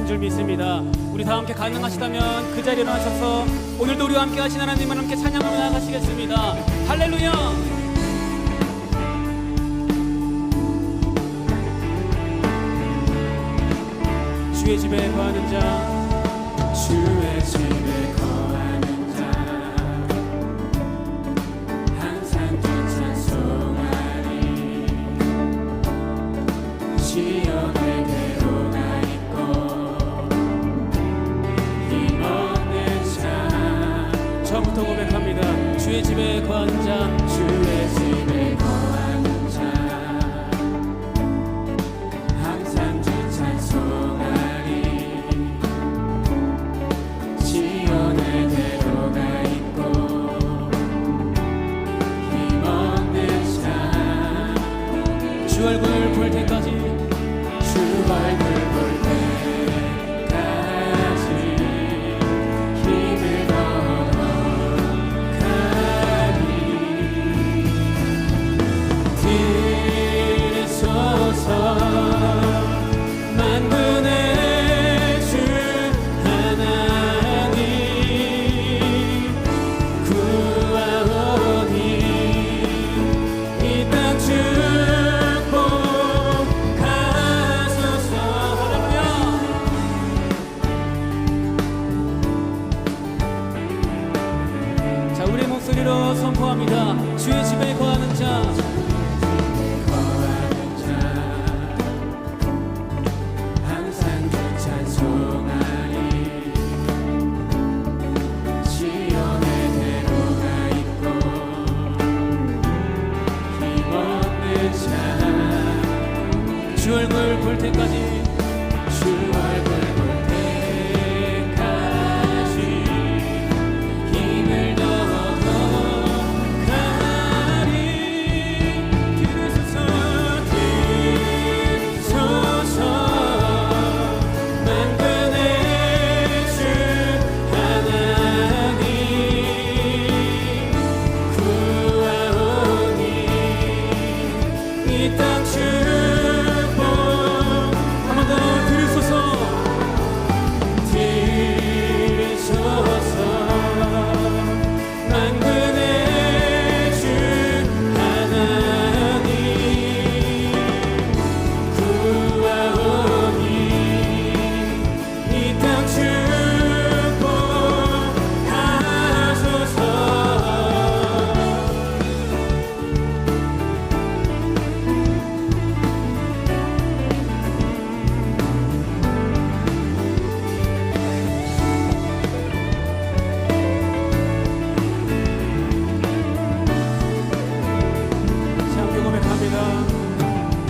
오신 줄 믿습니다. 우리 다 함께 가능하시다면 그 자리에 일어나셔서 오늘도 우리와 함께 하신 하나님을 함께 찬양하며 나아가시겠습니다. 할렐루야. 주의 집에 거하는 자, 주의 집에 거하는 자 항상 주 찬송하리. 시온에 괴로가 있고 힘없는 자. 처음부터 고백합니다. 주의 집에 거하는 자, 주의 집에 거하는 자 항상 주 찬송하리. 시온에 괴로가 있고 힘없는 자. 주 얼굴 볼 때까지, 주 얼굴 볼 때까지 힘을 더하리. 들으소서 만군의 주 하나님 구하오니 이 땅 축복하소서. 할렐루야. 자, 우리의 목소리로 선포합니다. 주의 집에 거하는 자, 거하는 자 항상 주 찬송하리. 시온에 괴로가 있고 힘없는 자. 주 얼굴 볼 때까지, 주 얼굴 볼 때까지 힘을 더하리. 들으소서 만군의 주 하나님 구하오니 이 땅 축복. 한 번 더 들으소서. 들으소서 만군의 주 하나님 구하오니 이 땅 축복하소서. 자, 함께 고백합니다.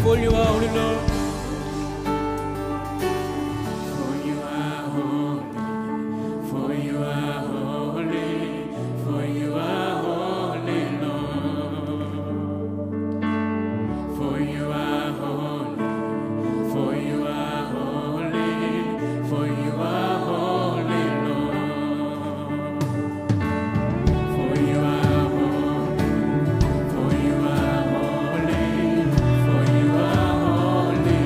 For you are only Lord. For you are holy, for you are holy, for you are holy, Lord. For you are holy, for you are holy, for you are holy, Lord. For you are holy, for you are holy, for you are holy,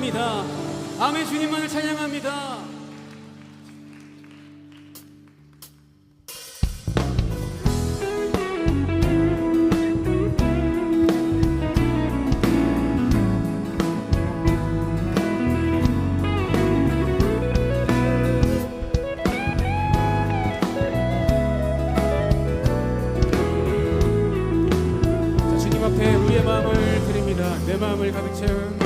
찬양합니다. 아멘. 주님만을 찬양합니다. 우리의 마음을 드립니다. 내 마음을 가득 채운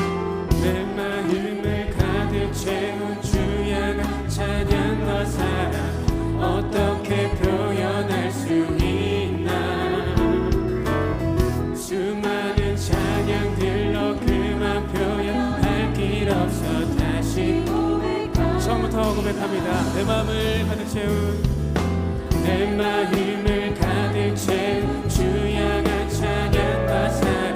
내 마음을 가득 채운 주야가 찬양과 사랑 어떻게 표현할 수 있나. 수많은 찬양들로 그만 표현할 길 없어 다시 처음부터 고백합니다. 내 마음을 가득 채운 내 마음을 가득 채운 주야가 찬양과 사랑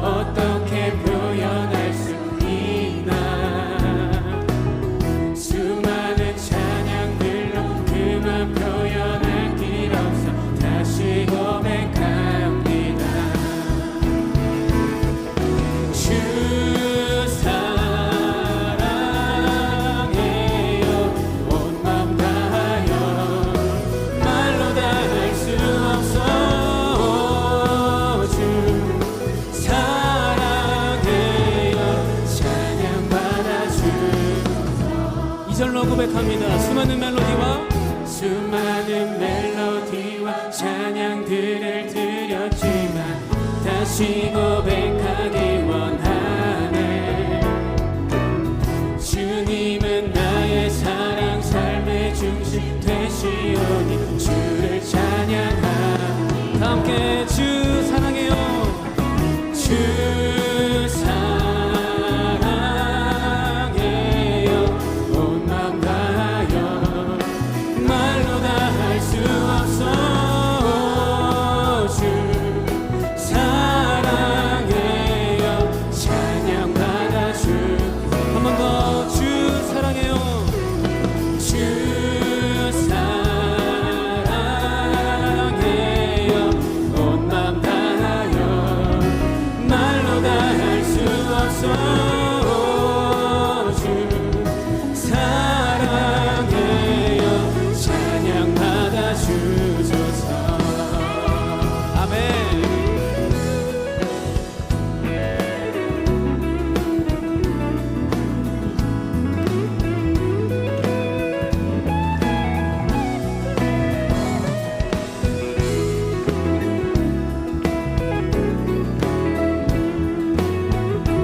어떻게 표현할 수 있나. 수많은 찬양들로 그만 표현할 길 없어 다시 고백합니다. 주 사랑해요 온 맘 다하여 말로 다 할 수 없어. 주 사랑해요 찬양받아 주소서. 2절로 고백합니다. 수많은 멜로디와 찬양들을 드렸지만 다시 고백하기 원하네. 주님은 나의 사랑 삶의 중심 되시오니 주를 찬양하. 다 함께 주 사랑해요. 주 사랑해요 온 맘 다하여 말로 다 할 수 없어. 주 사랑해요 찬양받아 주. 한 번 더 주 사랑해요. 주 사랑해요 온 맘 다하여 말로 다 할 수 없어. 주 사랑해요 찬양받아 주소서. 아멘.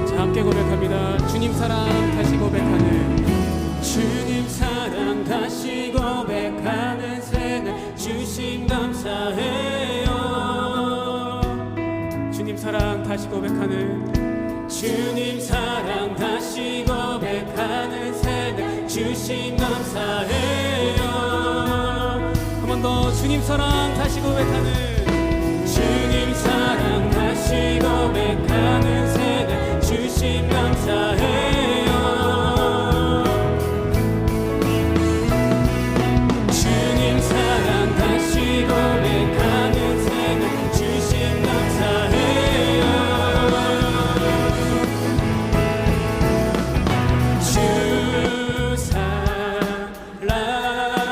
자, 함께 고백합니다. 주님 사랑 다시 고백하는 주님 사랑 다시 고백하는 새날 주심 감사해요. 주님 사랑 다시 고백하는 주님 사랑 다시 고백하는 새날 주심 감사해요. 한 번 더 주님 사랑 다시 고백하는 주님 사랑 다시 고백하는 새날 주심 감사해요. 주님 사랑 다시 고백하는 새날 주심 감사해요. 주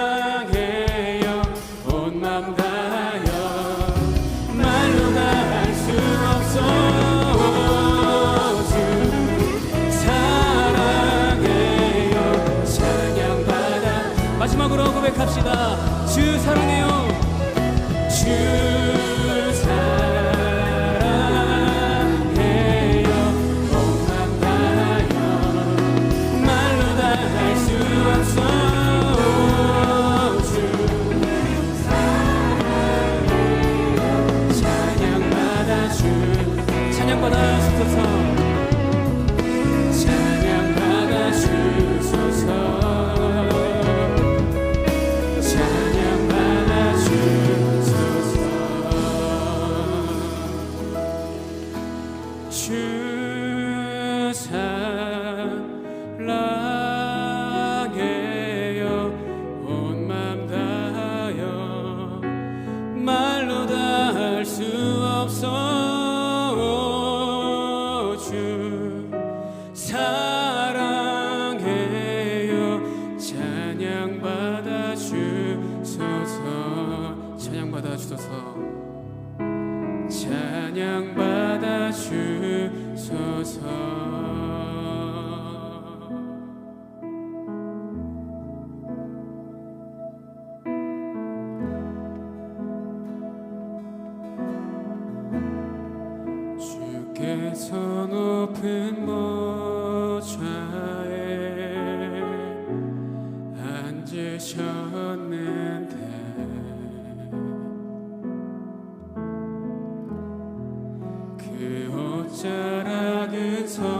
사랑해요 온 맘 다하여 말로 다 할 수 없어. 주 사랑해요 찬양받아. 마지막으로 고백합시다. 주 사랑해요. 주 사랑해요 온 맘 다하여 말로 다 할 수 없어. 주 사랑해요 찬양받아 주. 찬양받아 주소서. 찬양받아 주소서. 찬양받아 주옵소서. 찬양 받아 주소서. 주께서 높은 보좌에 앉으셨는데 그 옷자락은 성전에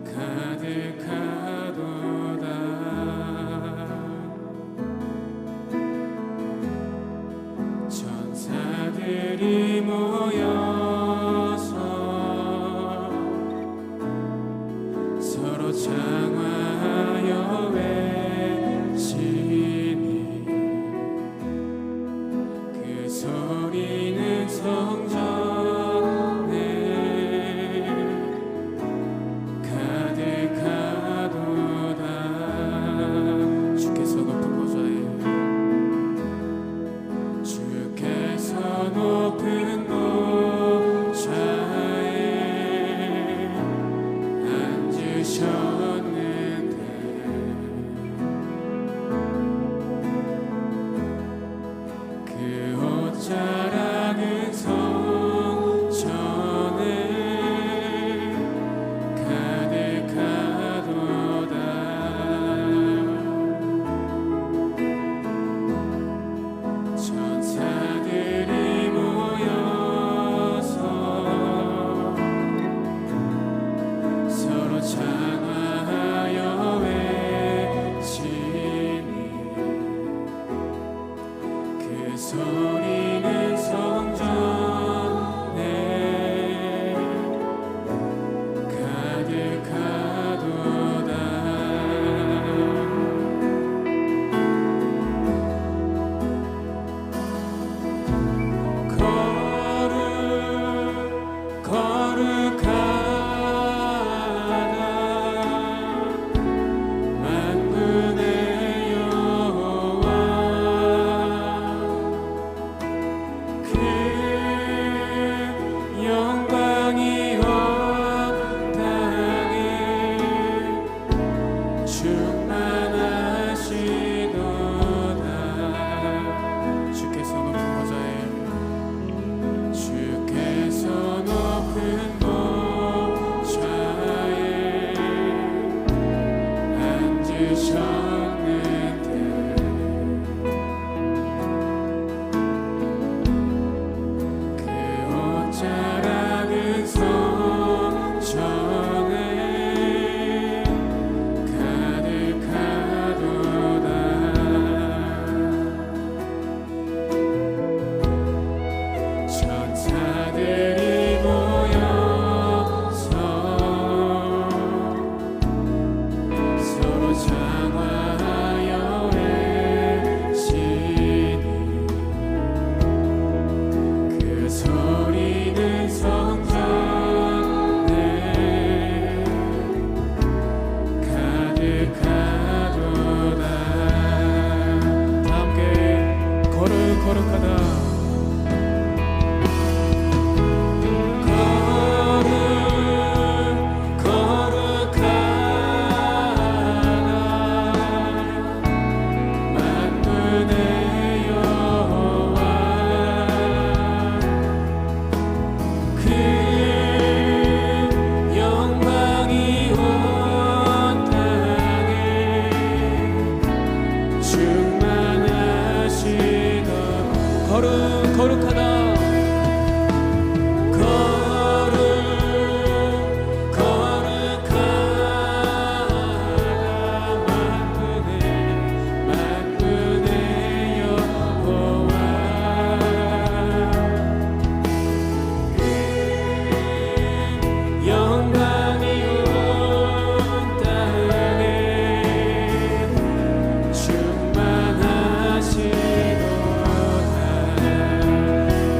가득하도다. 천사들이 모여서 서로 장화하여 외치니 그 소리는 성전에 가득하도다. 주께서 높은 보좌에 높은 보좌에 앉으셨는데 그 옷자락은 성전에 가득하도다. 천사들이 서로 장화하여 외치니 그 소리는 성전에 가득하도다. 영광이 온 땅에 충만하시도다. 주께서 높은 보좌에 앉으셨는데 그 옷자락은 성전에 가득하도다. 천사들이 모여서 서로 장화하여 외치니 그 소리는 성전에 가득하도다. 다 함께 거룩거룩하다. 거룩하다. 만군의 여호와 영광이 온 땅에 충만하시도다.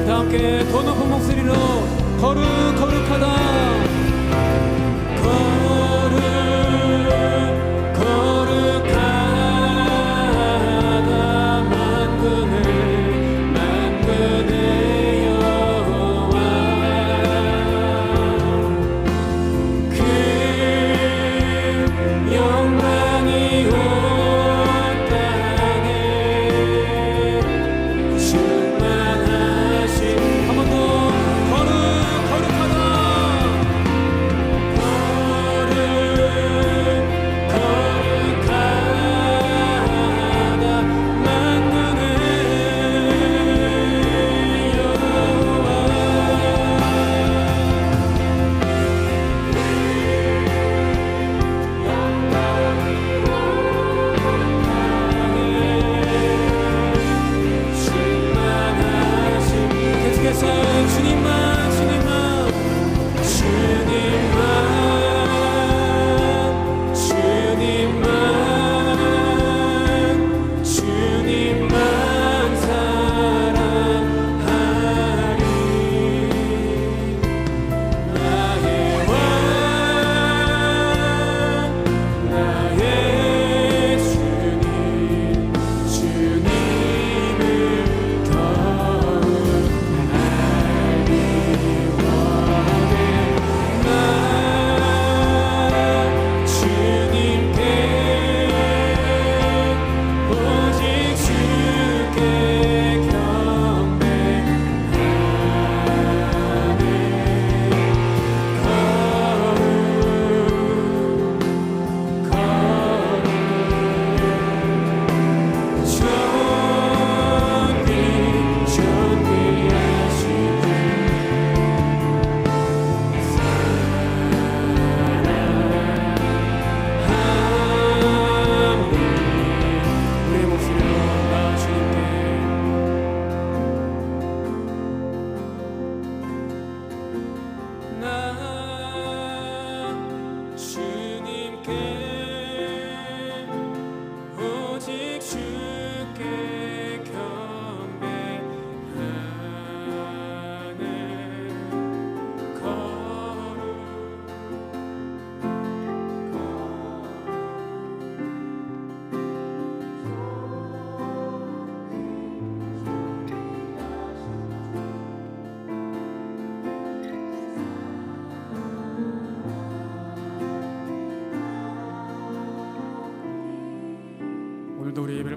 함께 더 높은 목소리로 거룩하다. 거룩하다.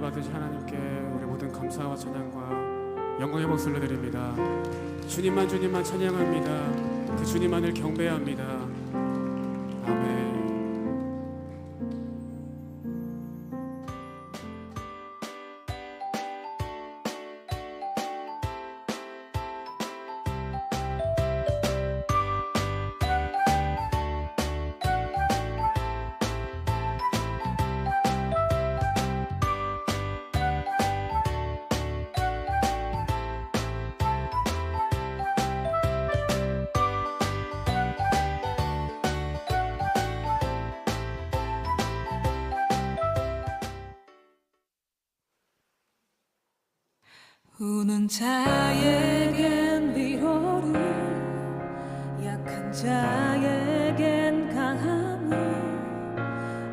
받으신 하나님께 우리 모든 감사와 찬양과 영광의 박수를 드립니다. 주님만 찬양합니다. 그 주님만을 경배합니다. 아멘. 우는 자에겐 위로를, 약한 자에겐 강함을,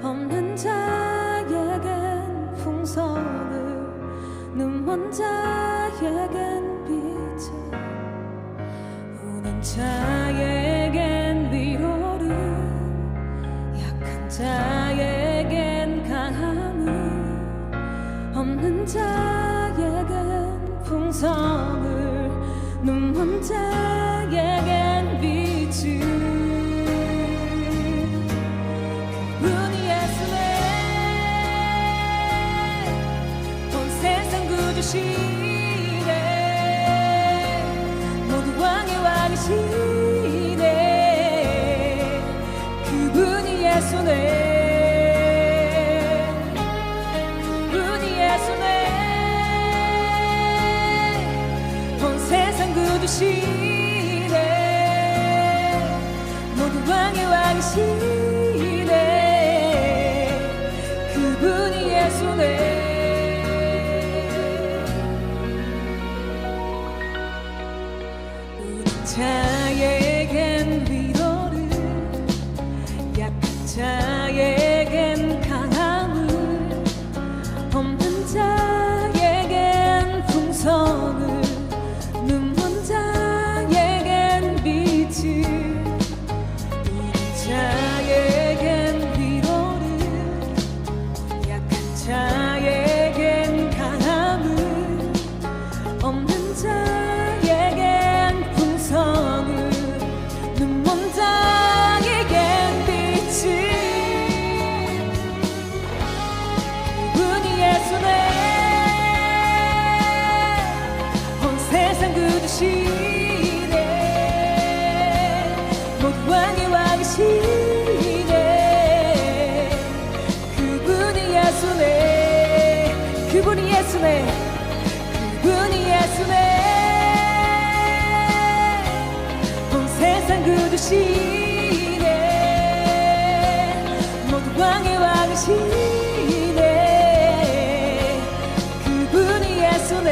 없는 자에겐 풍성을, 눈먼 자에겐 빛을. 우는 자에겐 위로를, 약한 자에겐 강함을, 없는 자에겐 풍성을, 눈먼 자에겐 빛을. 그분이 예수네, 온 세상 구주시네, 모두 왕의 왕이시네. 그분이 예수네, 구주시네, 모두 왕의 왕이시네. 그분이 예수네. 우는 자에겐 위로를, 약한 자에겐 강함을, 없는 자에겐 풍성을, 눈먼 자에겐 빛을. 우는 자에겐 위로를, 약한 자에겐 강함을, 없는 자에겐 풍성을, 눈먼 자에겐 빛을. 그분이 예수네, 구주시네, 모두 왕의 왕이시네. 그분이 예수네, 그분이 예수네, 그분이 예수네. 온 세상 구주시네, 모두 왕의 왕이시네. 그분이 예수네.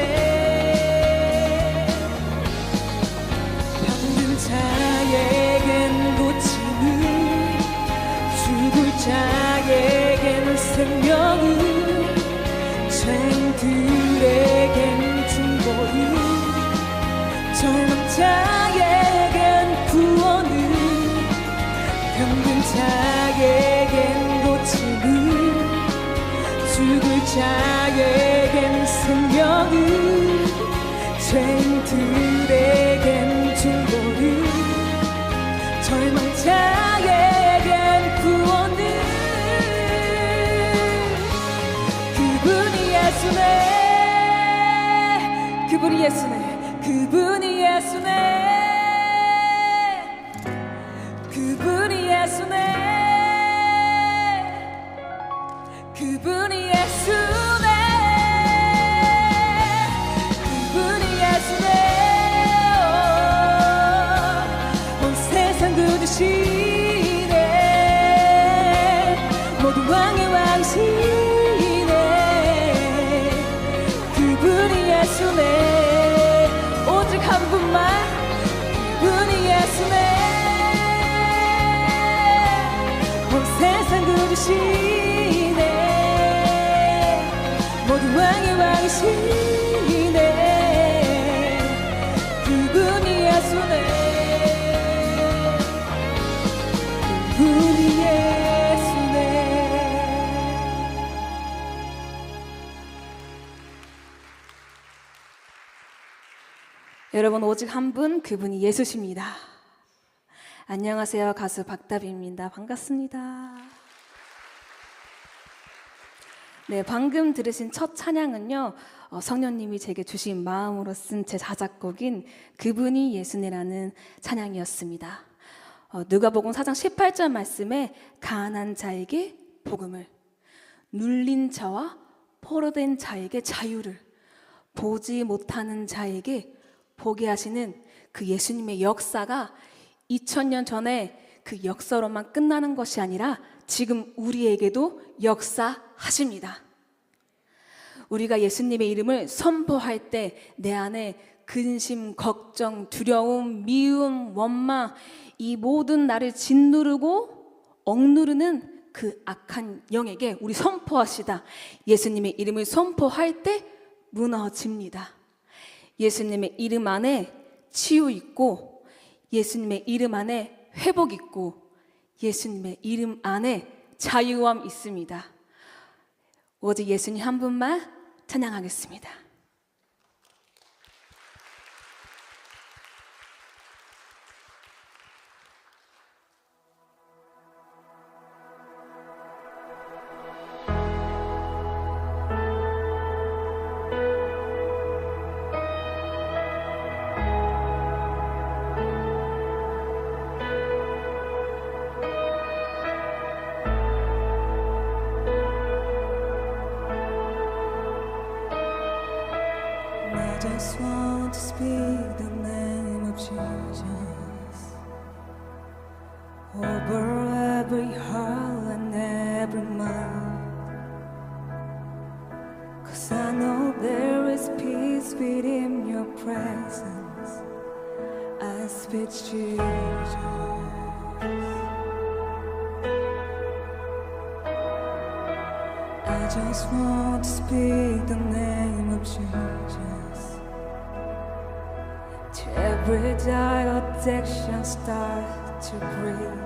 자에겐 고침을, 죽을 자에겐 생명을, 죄인들에겐 중보를, 절망 자에겐 구원을, 병든 자에겐 고침을, 죽을 자에겐 생명을, 죄인들에겐 중보를, 절망 자에겐 구원을. 그분이 예수네, 그분이 예수네, 그분이 예수네, 그분이 예수네, 그분이 예수네, 그분이 예수네. 구주시네, 모두 왕의 왕이시네. 그분이 예수네, 오직 한 분만. 그분이 예수네, 온 세상 구주시네, 모두 왕의 왕이시네. 그분이 예수네, 그분이 예수네. 여러분, 오직 한 분, 그분이 예수십니다. 안녕하세요. 가수 박다비입니다. 반갑습니다. 네, 방금 들으신 첫 찬양은요, 성령님이 제게 주신 마음으로 쓴 제 자작곡인 그분이 예수네라는 찬양이었습니다. 누가복음 4장 18절 말씀에 가난한 자에게 복음을, 눌린 자와 포로된 자에게 자유를, 보지 못하는 자에게 보게 하시는 그 예수님의 역사가 2000년 전에 그 역사로만 끝나는 것이 아니라 지금 우리에게도 역사하십니다. 우리가 예수님의 이름을 선포할 때 내 안에 근심, 걱정, 두려움, 미움, 원망, 이 모든 나를 짓누르고 억누르는 그 악한 영에게 우리 선포하시다. 예수님의 이름을 선포할 때 무너집니다. 예수님의 이름 안에 치유 있고, 예수님의 이름 안에 회복 있고, 예수님의 이름 안에 자유함 있습니다. 오직 예수님 한 분만 찬양하겠습니다. I just want to speak the name of Jesus over every heart and every mind, 'cause I know there is peace within your presence. I speak Jesus. I just want to speak the name of Jesus. Till every dark addiction start to breathe.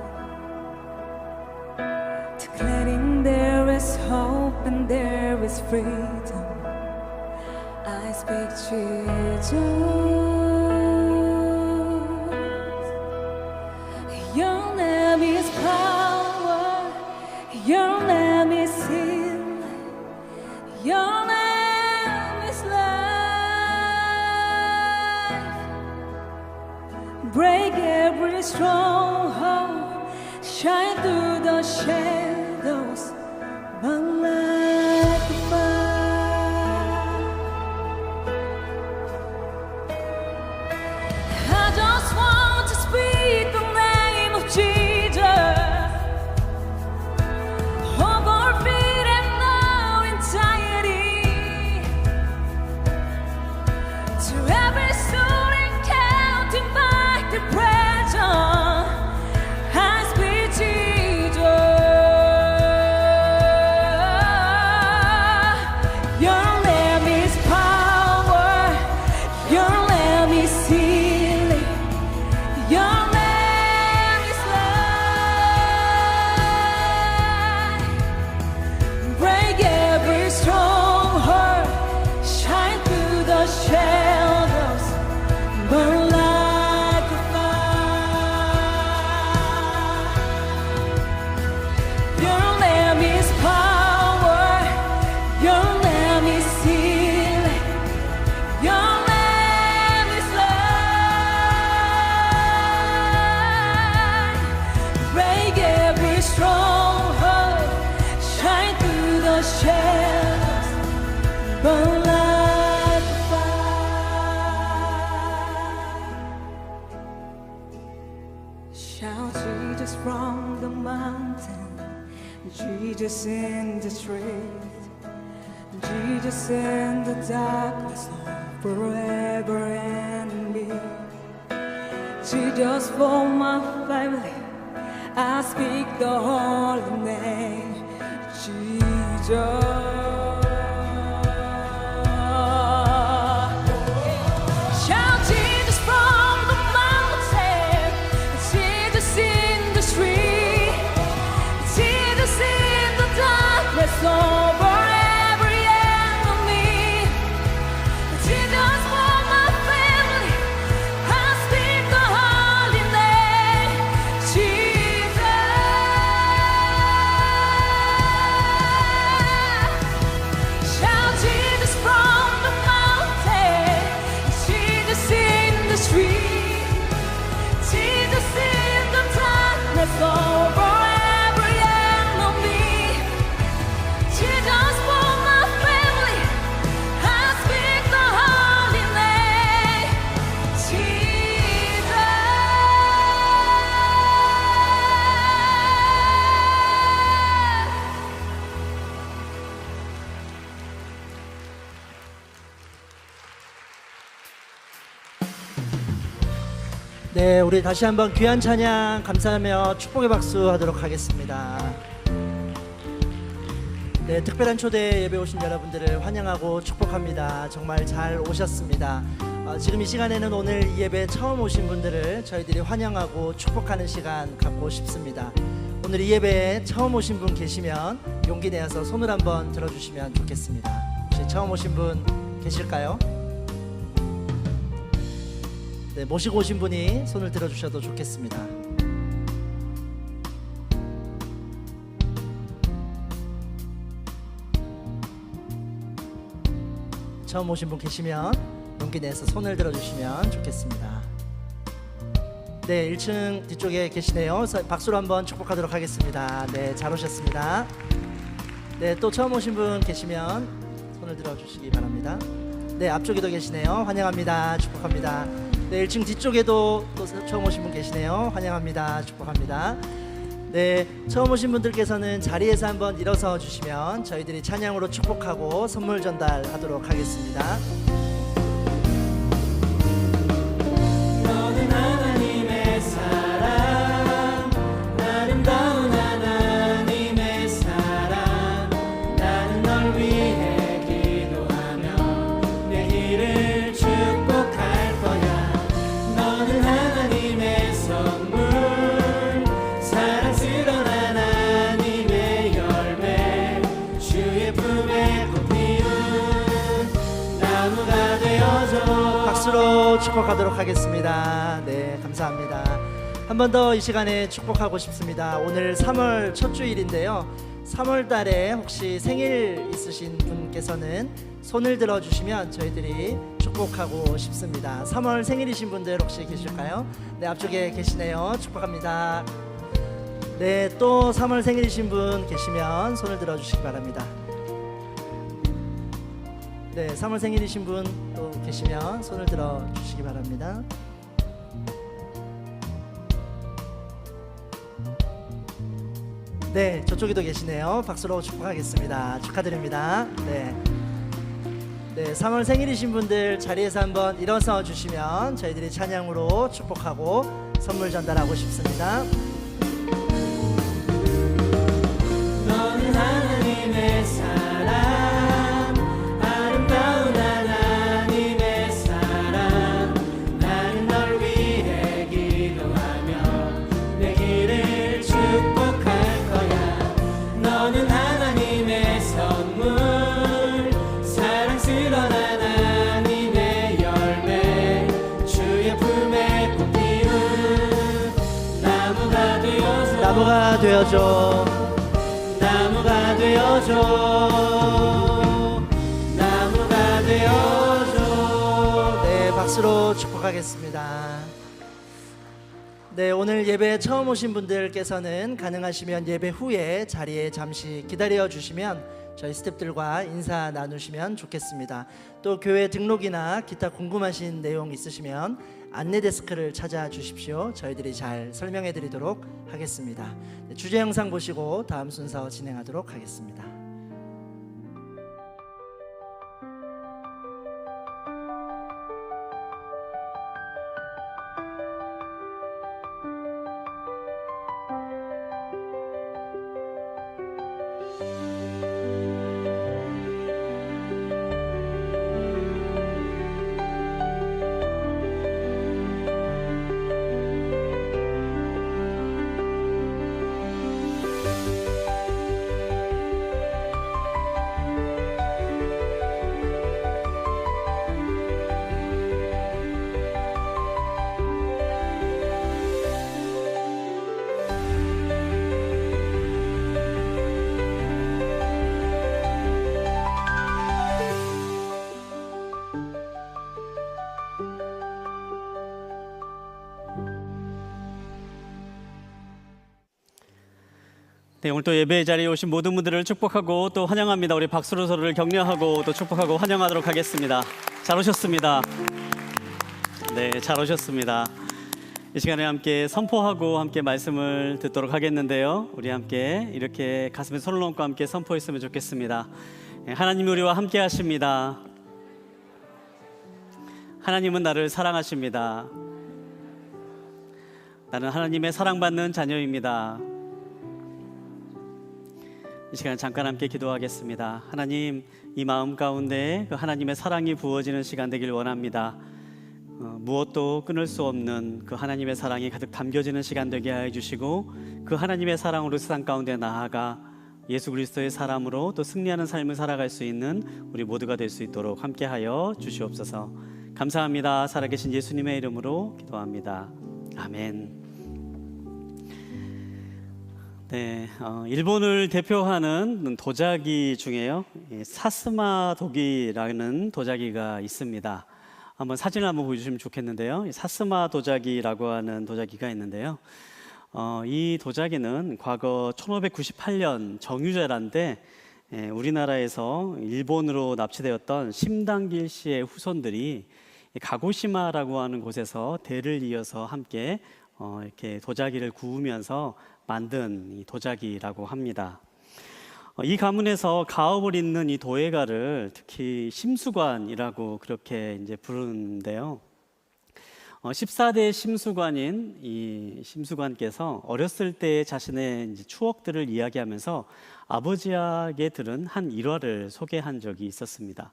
Declaring there is hope and there is freedom. I speak Jesus. Your name is power. Your name is healing. Your name is life. Break every stronghold. Shine through the shadows. Burn like a fire. I just want to speak the name of Jesus over fear and no anxiety, to every soul encountered by depression. I speak Jesus. Your name is power. Your name is healing. Your name is life. Break every stronghold. Shine through the shadows. Burn like a fire. Your name is power. Your name is healing. Your name is life. Break every stronghold. Shine through the shadows. Burn like a fire. Shout Jesus from the mountain, Jesus in the street, Jesus in the darkness, forever and me. Jesus for my family, I speak the holy name, Jesus. Shout Jesus from the mountain, Jesus in the street, Jesus in the darkness over every enemy. Jesus for my family, 네, 우리 다시 한번 귀한 찬양 감사하며 축복의 박수 하도록 하겠습니다. 네, 특별한 초대 예배 오신 여러분들을 환영하고 축복합니다. 정말 잘 오셨습니다. 지금 이 시간에는 오늘 이 예배 처음 오신 분들을 저희들이 환영하고 축복하는 시간 갖고 싶습니다. 오늘 이 예배에 처음 오신 분 계시면 용기 내어서 손을 한번 들어주시면 좋겠습니다. 혹시 처음 오신 분 계실까요? 네, 모시고 오신 분이 손을 들어주셔도 좋겠습니다. 처음 오신 분 계시면 용기 내서 손을 들어주시면 좋겠습니다. 네, 1층 뒤쪽에 계시네요. 박수로 한번 축복하도록 하겠습니다. 네, 잘 오셨습니다. 네, 또 처음 오신 분 계시면 손을 들어주시기 바랍니다. 네, 앞쪽에도 계시네요. 환영합니다. 축복합니다. 네, 1층 뒤쪽에도 또 처음 오신 분 계시네요. 환영합니다. 축복합니다. 네, 처음 오신 분들께서는 자리에서 한번 일어서 주시면 저희들이 찬양으로 축복하고 선물 전달하도록 하겠습니다. 너는 하나님의 사랑, 아름다운 하나님의 사랑. 나는 널 위해 기도하며 내 길을 축복할 거야. 너는 하나님의 선물, 사랑스러운 하나님의 열매, 주의 품에 꽃 피운 나무가 되어줘. 박수로 축복하도록 하겠습니다. 네, 감사합니다. 한 번 더 이 시간에 축복하고 싶습니다. 오늘 3월 첫 주일인데요. 3월 달에 혹시 생일 있으신 분께서는 손을 들어주시면 저희들이 축복하고 싶습니다. 3월 생일이신 분들 혹시 계실까요? 네, 앞쪽에 계시네요. 축복합니다. 네, 또 3월 생일이신 분 계시면 손을 들어주시기 바랍니다. 네, 3월 생일이신 분 또 계시면 손을 들어주시기 바랍니다. 네, 저쪽에도 계시네요. 박수로 축복하겠습니다. 축하드립니다. 네, 3월 생일이신 분들 자리에서 한번 일어서 주시면 저희들이 찬양으로 축복하고 선물 전달하고 싶습니다. 너는 하나님의 사랑, 아름다운 하나님의 사랑. 나는 널 위해 기도하며 내 길을 축복할 거야. 너는 하나님의 선물, 사랑스러운 하나님의 열매, 주의 품에 꽃 피운 나무가 되어줘. 나무가 되어줘. 나무가 되어줘. 나무가 되어줘. 네, 박수로 축복하겠습니다. 네, 오늘 예배 처음 오신 분들께서는 가능하시면 예배 후에 자리에 잠시 기다려 주시면 저희 스태프들과 인사 나누시면 좋겠습니다. 또 교회 등록이나 기타 궁금하신 내용 있으시면 안내 데스크를 찾아주십시오. 저희들이 잘 설명해 드리도록 하겠습니다. 네, 주제 영상 보시고 다음 순서 진행하도록 하겠습니다. 네, 오늘 또 예배 자리에 오신 모든 분들을 축복하고 또 환영합니다. 우리 박수로 서로를 격려하고 또 축복하고 환영하도록 하겠습니다. 잘 오셨습니다. 네, 잘 오셨습니다. 이 시간에 함께 선포하고 함께 말씀을 듣도록 하겠는데요. 우리 함께 이렇게 가슴에 손을 얹고 함께 선포했으면 좋겠습니다. 하나님이 우리와 함께 하십니다. 하나님은 나를 사랑하십니다. 나는 하나님의 사랑받는 자녀입니다. 이 시간 잠깐 함께 기도하겠습니다. 하나님, 이 마음 가운데 그 하나님의 사랑이 부어지는 시간 되길 원합니다. 무엇도 끊을 수 없는 그 하나님의 사랑이 가득 담겨지는 시간 되게 하여 주시고, 그 하나님의 사랑으로 세상 가운데 나아가 예수 그리스도의 사람으로 또 승리하는 삶을 살아갈 수 있는 우리 모두가 될 수 있도록 함께하여 주시옵소서. 감사합니다. 살아계신 예수님의 이름으로 기도합니다. 아멘. 네, 일본을 대표하는 도자기 중에요, 사스마 도기라는 도자기가 있습니다. 한번 사진을 한번 보여주시면 좋겠는데요. 사스마 도자기라고 하는 도자기가 있는데요. 이 도자기는 과거 1598년 정유재란 때 우리나라에서 일본으로 납치되었던 심당길 씨의 후손들이 가고시마라고 하는 곳에서 대를 이어서 함께 이렇게 도자기를 구우면서 만든 이 도자기라고 합니다. 이 가문에서 가업을 잇는 이 도예가를 특히 심수관이라고 그렇게 이제 부르는데요. 14대 심수관인 이 심수관께서 어렸을 때 자신의 이제 추억들을 이야기하면서 아버지에게 들은 한 일화를 소개한 적이 있었습니다.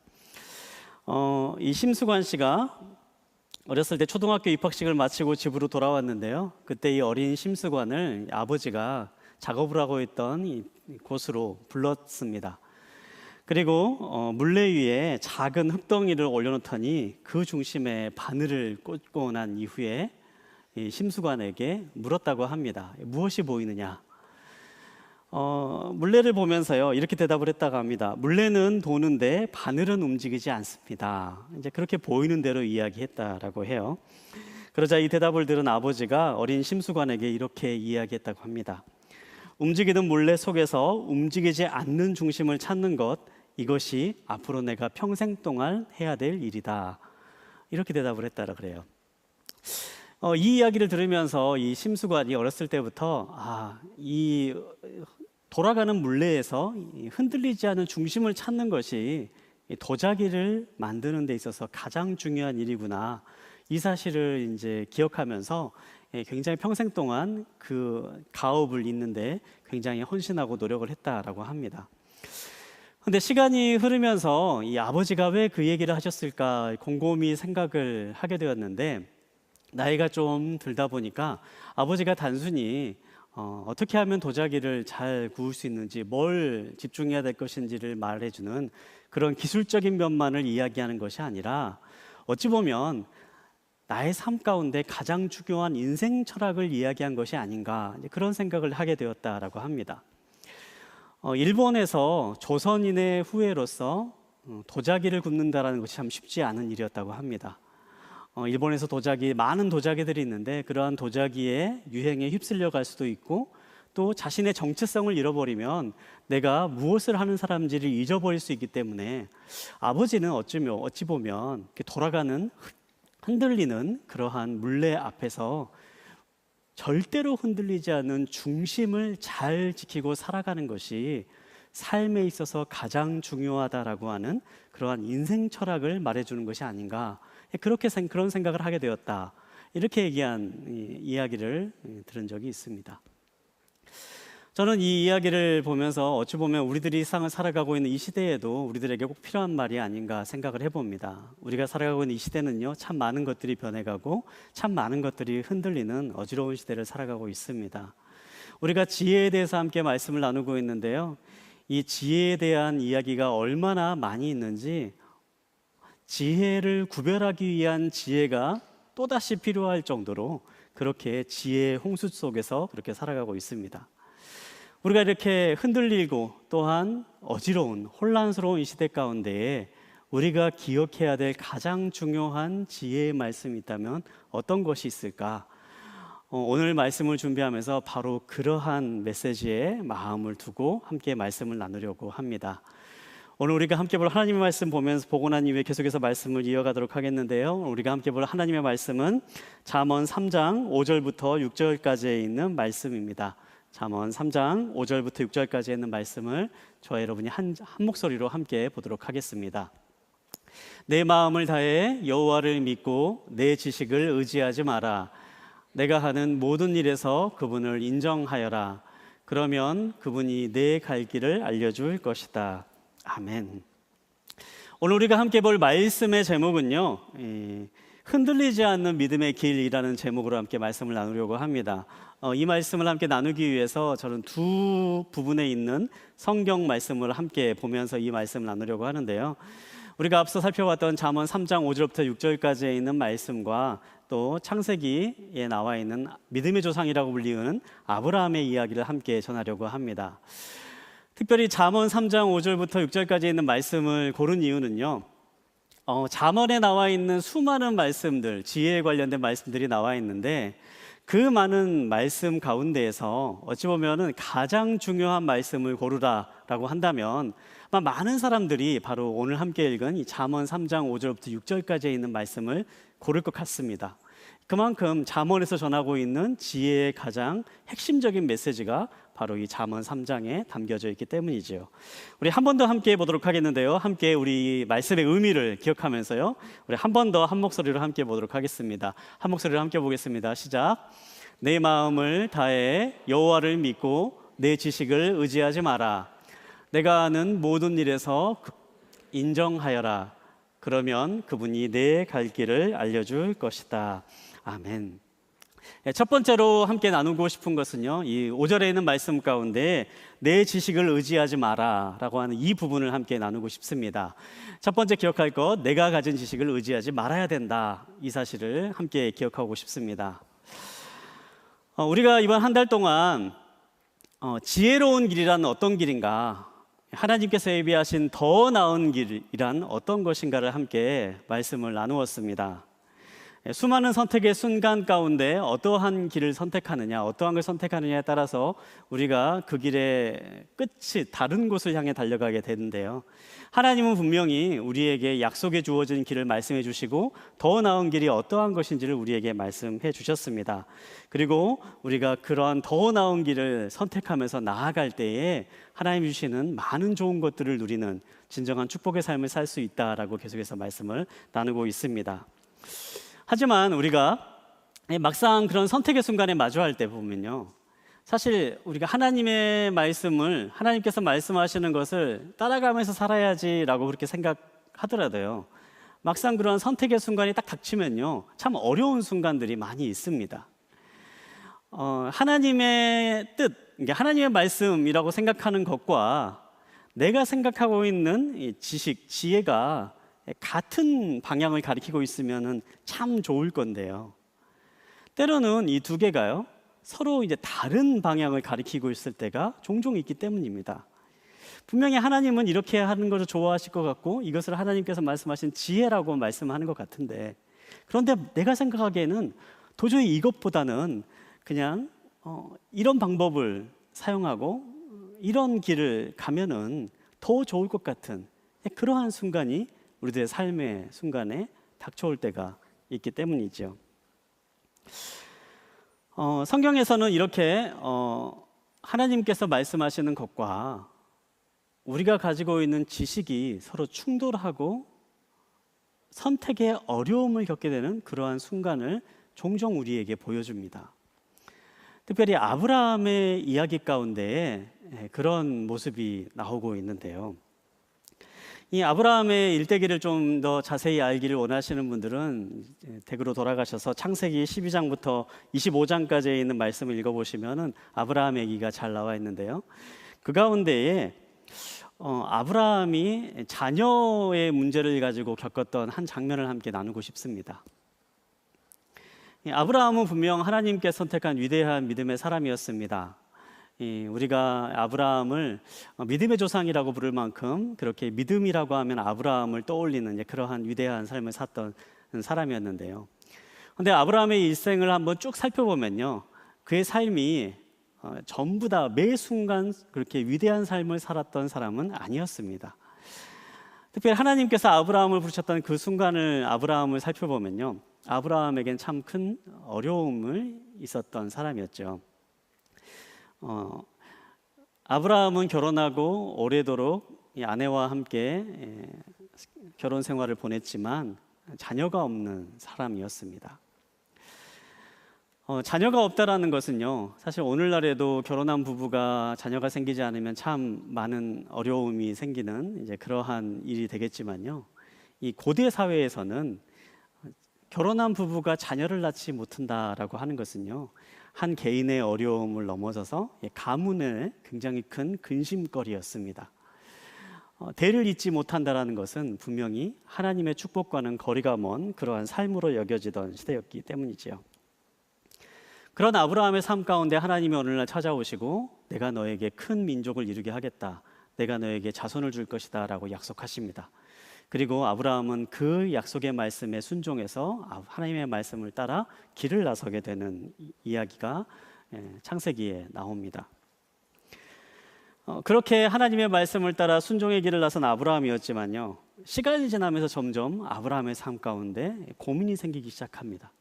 이 심수관 씨가 어렸을 때 초등학교 입학식을 마치고 집으로 돌아왔는데요. 그때 이 어린 심수관을 아버지가 작업을 하고 있던 곳으로 불렀습니다. 그리고 물레 위에 작은 흙덩이를 올려놓더니 그 중심에 바늘을 꽂고 난 이후에 이 심수관에게 물었다고 합니다. 무엇이 보이느냐? 물레를 보면서요, 이렇게 대답을 했다고 합니다. 물레는 도는데 바늘은 움직이지 않습니다. 이제 그렇게 보이는 대로 이야기했다라고 해요. 그러자 이 대답을 들은 아버지가 어린 심수관에게 이렇게 이야기했다고 합니다. 움직이는 물레 속에서 움직이지 않는 중심을 찾는 것, 이것이 앞으로 내가 평생 동안 해야 될 일이다. 이렇게 대답을 했다라 그래요. 이 이야기를 들으면서 이 심수관이 어렸을 때부터 이 돌아가는 물레에서 흔들리지 않은 중심을 찾는 것이 도자기를 만드는 데 있어서 가장 중요한 일이구나, 이 사실을 이제 기억하면서 굉장히 평생 동안 그 가업을 잇는데 굉장히 헌신하고 노력을 했다라고 합니다. 근데 시간이 흐르면서 이 아버지가 왜 그 얘기를 하셨을까 곰곰이 생각을 하게 되었는데, 나이가 좀 들다 보니까 아버지가 단순히 어떻게 하면 도자기를 잘 구울 수 있는지, 뭘 집중해야 될 것인지를 말해주는 그런 기술적인 면만을 이야기하는 것이 아니라, 어찌 보면 나의 삶 가운데 가장 중요한 인생 철학을 이야기한 것이 아닌가, 그런 생각을 하게 되었다라고 합니다. 일본에서 조선인의 후예로서 도자기를 굽는다라는 것이 참 쉽지 않은 일이었다고 합니다. 일본에서 많은 도자기들이 있는데, 그러한 도자기의 유행에 휩쓸려 갈 수도 있고, 또 자신의 정체성을 잃어버리면 내가 무엇을 하는 사람인지를 잊어버릴 수 있기 때문에, 아버지는 어찌 보면 돌아가는 흔들리는 그러한 물레 앞에서 절대로 흔들리지 않는 중심을 잘 지키고 살아가는 것이 삶에 있어서 가장 중요하다라고 하는 그러한 인생 철학을 말해주는 것이 아닌가, 그런 생각을 하게 되었다, 이렇게 얘기한 이야기를 들은 적이 있습니다. 저는 이 이야기를 보면서 어찌 보면 우리들이 세상을 살아가고 있는 이 시대에도 우리들에게 꼭 필요한 말이 아닌가 생각을 해봅니다. 우리가 살아가고 있는 이 시대는요, 참 많은 것들이 변해가고 참 많은 것들이 흔들리는 어지러운 시대를 살아가고 있습니다. 우리가 지혜에 대해서 함께 말씀을 나누고 있는데요, 이 지혜에 대한 이야기가 얼마나 많이 있는지, 지혜를 구별하기 위한 지혜가 또다시 필요할 정도로 그렇게 지혜의 홍수 속에서 그렇게 살아가고 있습니다. 우리가 이렇게 흔들리고 또한 어지러운 혼란스러운 이 시대 가운데에 우리가 기억해야 될 가장 중요한 지혜의 말씀이 있다면 어떤 것이 있을까? 오늘 말씀을 준비하면서 바로 그러한 메시지에 마음을 두고 함께 말씀을 나누려고 합니다. 오늘 우리가 함께 볼 하나님의 말씀 보고 난 이후에 계속해서 말씀을 이어가도록 하겠는데요, 우리가 함께 볼 하나님의 말씀은 잠언 3장 5절부터 6절까지에 있는 말씀입니다. 잠언 3장 5절부터 6절까지 있는 말씀을 저와 여러분이 한 목소리로 함께 보도록 하겠습니다. 내 마음을 다해 여호와를 믿고 내 지식을 의지하지 마라. 내가 하는 모든 일에서 그분을 인정하여라. 그러면 그분이 내 갈 길을 알려줄 것이다. 아멘. 오늘 우리가 함께 볼 말씀의 제목은요, 흔들리지 않는 믿음의 길이라는 제목으로 함께 말씀을 나누려고 합니다. 이 말씀을 함께 나누기 위해서 저는 두 부분에 있는 성경 말씀을 함께 보면서 이 말씀을 나누려고 하는데요. 우리가 앞서 살펴봤던 잠언 3장 5절부터 6절까지에 있는 말씀과 또 창세기에 나와 있는 믿음의 조상이라고 불리우는 아브라함의 이야기를 함께 전하려고 합니다. 특별히 잠언 3장 5절부터 6절까지 있는 말씀을 고른 이유는요, 잠언에 나와 있는 수많은 말씀들, 지혜에 관련된 말씀들이 나와 있는데 그 많은 말씀 가운데에서 어찌 보면은 가장 중요한 말씀을 고르라라고 한다면 아마 많은 사람들이 바로 오늘 함께 읽은 이 잠언 3장 5절부터 6절까지에 있는 말씀을 고를 것 같습니다. 그만큼 잠언에서 전하고 있는 지혜의 가장 핵심적인 메시지가 바로 이 잠언 3장에 담겨져 있기 때문이지요. 우리 한 번 더 함께 보도록 하겠는데요. 함께 우리 말씀의 의미를 기억하면서요, 우리 한 번 더 한 목소리로 함께 보도록 하겠습니다. 한 목소리로 함께 보겠습니다. 시작. 내 마음을 다해 여호와를 믿고 내 지식을 의지하지 마라. 내가 하는 모든 일에서 인정하여라. 그러면 그분이 내 갈 길을 알려줄 것이다. 아멘. 첫 번째로 함께 나누고 싶은 것은요, 이 5절에 있는 말씀 가운데 내 지식을 의지하지 마라 라고 하는 이 부분을 함께 나누고 싶습니다. 첫 번째 기억할 것, 내가 가진 지식을 의지하지 말아야 된다. 이 사실을 함께 기억하고 싶습니다. 우리가 이번 한 달 동안 지혜로운 길이란 어떤 길인가, 하나님께서 예비하신 더 나은 길이란 어떤 것인가를 함께 말씀을 나누었습니다. 수많은 선택의 순간 가운데 어떠한 길을 선택하느냐, 어떠한 걸 선택하느냐에 따라서 우리가 그 길의 끝이 다른 곳을 향해 달려가게 되는데요. 하나님은 분명히 우리에게 약속해 주어진 길을 말씀해 주시고 더 나은 길이 어떠한 것인지를 우리에게 말씀해 주셨습니다. 그리고 우리가 그러한 더 나은 길을 선택하면서 나아갈 때에 하나님이 주시는 많은 좋은 것들을 누리는 진정한 축복의 삶을 살 수 있다라고 계속해서 말씀을 나누고 있습니다. 하지만 우리가 막상 그런 선택의 순간에 마주할 때 보면요, 사실 우리가 하나님의 말씀을, 하나님께서 말씀하시는 것을 따라가면서 살아야지라고 그렇게 생각하더라도요, 막상 그런 선택의 순간이 딱 닥치면요, 참 어려운 순간들이 많이 있습니다. 하나님의 뜻, 하나님의 말씀이라고 생각하는 것과 내가 생각하고 있는 이 지식, 지혜가 같은 방향을 가리키고 있으면 참 좋을 건데요, 때로는 이 두 개가요, 서로 이제 다른 방향을 가리키고 있을 때가 종종 있기 때문입니다. 분명히 하나님은 이렇게 하는 것을 좋아하실 것 같고 이것을 하나님께서 말씀하신 지혜라고 말씀하는 것 같은데, 그런데 내가 생각하기에는 도저히 이것보다는 그냥 이런 방법을 사용하고 이런 길을 가면은 더 좋을 것 같은 그러한 순간이 우리들의 삶의 순간에 닥쳐올 때가 있기 때문이죠. 성경에서는 이렇게 하나님께서 말씀하시는 것과 우리가 가지고 있는 지식이 서로 충돌하고 선택의 어려움을 겪게 되는 그러한 순간을 종종 우리에게 보여줍니다. 특별히 아브라함의 이야기 가운데 그런 모습이 나오고 있는데요. 이 아브라함의 일대기를 좀 더 자세히 알기를 원하시는 분들은 댁으로 돌아가셔서 창세기 12장부터 25장까지에 있는 말씀을 읽어보시면 아브라함의 얘기가 잘 나와 있는데요. 그 가운데에 아브라함이 자녀의 문제를 가지고 겪었던 한 장면을 함께 나누고 싶습니다. 아브라함은 분명 하나님께 선택한 위대한 믿음의 사람이었습니다. 우리가 아브라함을 믿음의 조상이라고 부를 만큼 그렇게 믿음이라고 하면 아브라함을 떠올리는 그러한 위대한 삶을 샀던 사람이었는데요. 그런데 아브라함의 일생을 한번 쭉 살펴보면요, 그의 삶이 전부 다 매 순간 그렇게 위대한 삶을 살았던 사람은 아니었습니다. 특별히 하나님께서 아브라함을 부르셨던 그 순간을 아브라함을 살펴보면요, 아브라함에겐 참 큰 어려움을 있었던 사람이었죠. 아브라함은 결혼하고 오래도록 이 아내와 함께 결혼 생활을 보냈지만 자녀가 없는 사람이었습니다. 자녀가 없다라는 것은요, 사실 오늘날에도 결혼한 부부가 자녀가 생기지 않으면 참 많은 어려움이 생기는 이제 그러한 일이 되겠지만요, 이 고대 사회에서는 결혼한 부부가 자녀를 낳지 못한다라고 하는 것은요, 한 개인의 어려움을 넘어서서 가문의 굉장히 큰 근심거리였습니다. 대를 잇지 못한다라는 것은 분명히 하나님의 축복과는 거리가 먼 그러한 삶으로 여겨지던 시대였기 때문이지요. 그런 아브라함의 삶 가운데 하나님이 어느 날 찾아오시고 내가 너에게 큰 민족을 이루게 하겠다, 내가 너에게 자손을 줄 것이다 라고 약속하십니다. 그리고 아브라함은 그 약속의 말씀에 순종해서 하나님의 말씀을 따라 길을 나서게 되는 이야기가 창세기에 나옵니다. 그렇게 하나님의 말씀을 따라 순종의 길을 나선 아브라함이었지만요, 시간이 지나면서 점점 아브라함의 삶 가운데 고민이 생기기 시작합니다.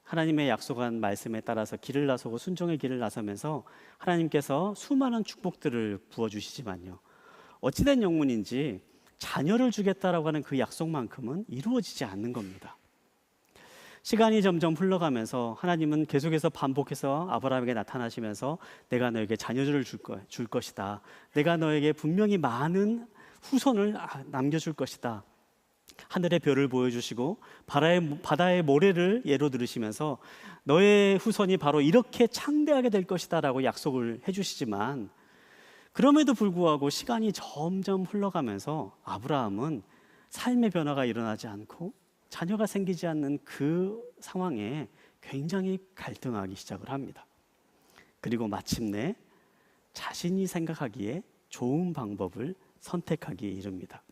하나님의 약속한 말씀에 따라서 길을 나서고 순종의 길을 나서면서 하나님께서 수많은 축복들을 부어주시지만요, 어찌된 영문인지 자녀를 주겠다라고 하는 그 약속만큼은 이루어지지 않는 겁니다. 시간이 점점 흘러가면서 하나님은 계속해서 반복해서 아브라함에게 나타나시면서 내가 너에게 자녀를 줄 것이다, 내가 너에게 분명히 많은 후손을 남겨줄 것이다, 하늘의 별을 보여주시고 바다의 모래를 예로 들으시면서 너의 후손이 바로 이렇게 창대하게 될 것이다 라고 약속을 해주시지만, 그럼에도 불구하고 시간이 점점 흘러가면서 아브라함은 삶의 변화가 일어나지 않고 자녀가 생기지 않는 그 상황에 굉장히 갈등하기 시작을 합니다. 그리고 마침내 자신이 생각하기에 좋은 방법을 선택하기에 이릅니다.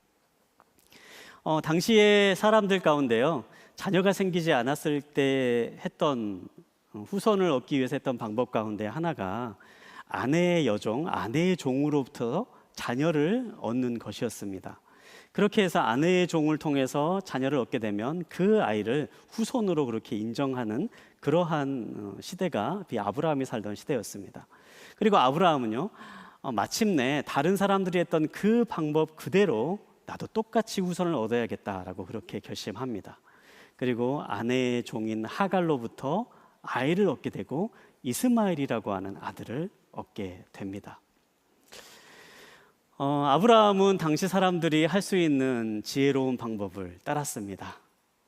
당시의 사람들 가운데요, 자녀가 생기지 않았을 때 했던 후손을 얻기 위해서 했던 방법 가운데 하나가 아내의 여종, 아내의 종으로부터 자녀를 얻는 것이었습니다. 그렇게 해서 아내의 종을 통해서 자녀를 얻게 되면 그 아이를 후손으로 그렇게 인정하는 그러한 시대가 아브라함이 살던 시대였습니다. 그리고 아브라함은요, 마침내 다른 사람들이 했던 그 방법 그대로 나도 똑같이 후손을 얻어야겠다라고 그렇게 결심합니다. 그리고 아내의 종인 하갈로부터 아이를 얻게 되고 이스마엘이라고 하는 아들을 얻게 됩니다. 아브라함은 당시 사람들이 할 수 있는 지혜로운 방법을 따랐습니다.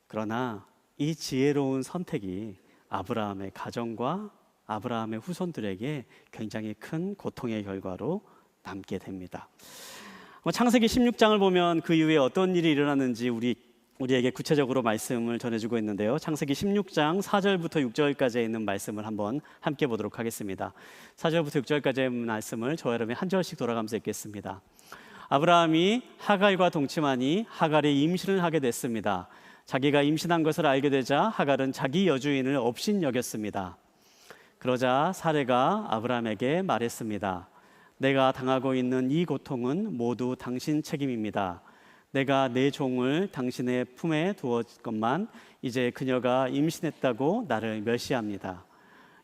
그러나 이 지혜로운 선택이 아브라함의 가정과 아브라함의 후손들에게 굉장히 큰 고통의 결과로 남게 됩니다. 창세기 16장을 보면 그 이후에 어떤 일이 일어났는지 우리에게 구체적으로 말씀을 전해주고 있는데요, 창세기 16장 4절부터 6절까지에 있는 말씀을 한번 함께 보도록 하겠습니다. 4절부터 6절까지의 말씀을 저와 여러분이 한 절씩 돌아가면서 읽겠습니다. 아브라함이 하갈과 동침하니 하갈이 임신을 하게 됐습니다. 자기가 임신한 것을 알게 되자 하갈은 자기 여주인을 업신여겼습니다. 그러자 사레가 아브라함에게 말했습니다. 내가 당하고 있는 이 고통은 모두 당신 책임입니다. 내가 내 종을 당신의 품에 두었건만 이제 그녀가 임신했다고 나를 멸시합니다.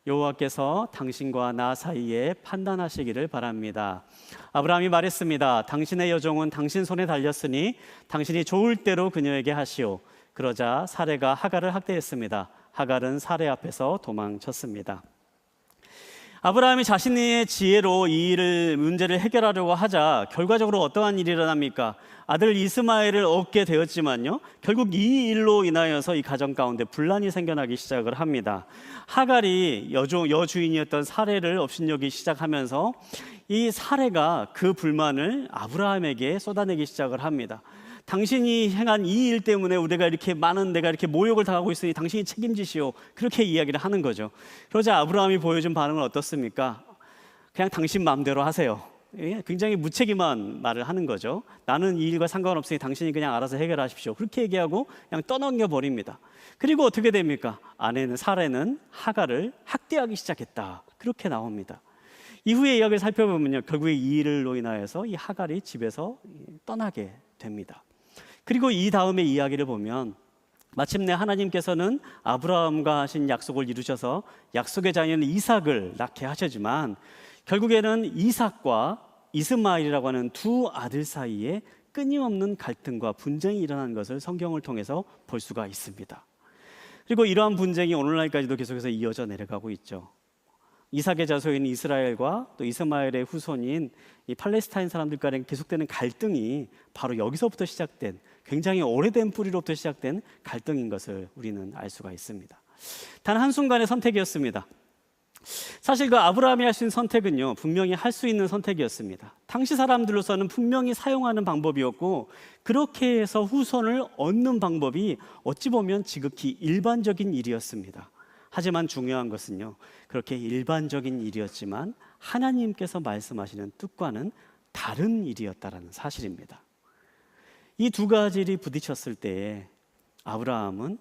여호와께서 당신과 나 사이에 판단하시기를 바랍니다. 아브라함이 말했습니다. 당신의 여종은 당신 손에 달렸으니 당신이 좋을 대로 그녀에게 하시오. 그러자 사레가 하갈을 학대했습니다. 하갈은 사레 앞에서 도망쳤습니다. 아브라함이 자신의 지혜로 이 문제를 해결하려고 하자 결과적으로 어떠한 일이 일어납니까? 아들 이스마엘을 얻게 되었지만요, 결국 이 일로 인하여서 이 가정 가운데 분란이 생겨나기 시작을 합니다. 하갈이 여주인이었던 사레를 업신여기기 시작하면서 이 사레가 그 불만을 아브라함에게 쏟아내기 시작을 합니다. 당신이 행한 이 일 때문에 내가 이렇게 모욕을 당하고 있으니 당신이 책임지시오. 그렇게 이야기를 하는 거죠. 그러자 아브라함이 보여준 반응은 어떻습니까? 그냥 당신 마음대로 하세요. 굉장히 무책임한 말을 하는 거죠. 나는 이 일과 상관없으니 당신이 그냥 알아서 해결하십시오. 그렇게 얘기하고 그냥 떠넘겨 버립니다. 그리고 어떻게 됩니까? 사레는 하갈을 학대하기 시작했다. 그렇게 나옵니다. 이후의 이야기를 살펴보면요, 결국에 이 일로 인하여서 이 하갈이 집에서 떠나게 됩니다. 그리고 이 다음의 이야기를 보면 마침내 하나님께서는 아브라함과 하신 약속을 이루셔서 약속의 자녀는 이삭을 낳게 하셨지만 결국에는 이삭과 이스마엘이라고 하는 두 아들 사이에 끊임없는 갈등과 분쟁이 일어나는 것을 성경을 통해서 볼 수가 있습니다. 그리고 이러한 분쟁이 오늘날까지도 계속해서 이어져 내려가고 있죠. 이삭의 자손인 이스라엘과 또 이스마엘의 후손인 이 팔레스타인 사람들 간에 계속되는 갈등이 바로 여기서부터 시작된, 굉장히 오래된 뿌리로부터 시작된 갈등인 것을 우리는 알 수가 있습니다. 단 한순간의 선택이었습니다. 사실 그 아브라함이 할 수 있는 선택은요, 분명히 할 수 있는 선택이었습니다. 당시 사람들로서는 분명히 사용하는 방법이었고, 그렇게 해서 후손을 얻는 방법이 어찌 보면 지극히 일반적인 일이었습니다. 하지만 중요한 것은요, 그렇게 일반적인 일이었지만 하나님께서 말씀하시는 뜻과는 다른 일이었다라는 사실입니다. 이 두 가지 일이 부딪혔을 때에 아브라함은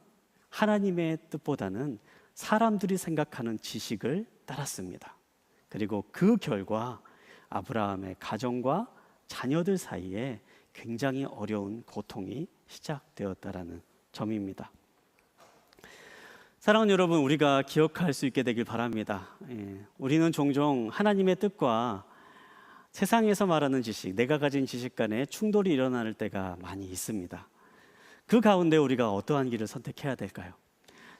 하나님의 뜻보다는 사람들이 생각하는 지식을 따랐습니다. 그리고 그 결과 아브라함의 가정과 자녀들 사이에 굉장히 어려운 고통이 시작되었다라는 점입니다. 사랑하는 여러분, 우리가 기억할 수 있게 되길 바랍니다. 우리는 종종 하나님의 뜻과 세상에서 말하는 지식, 내가 가진 지식 간에 충돌이 일어날 때가 많이 있습니다. 그 가운데 우리가 어떠한 길을 선택해야 될까요?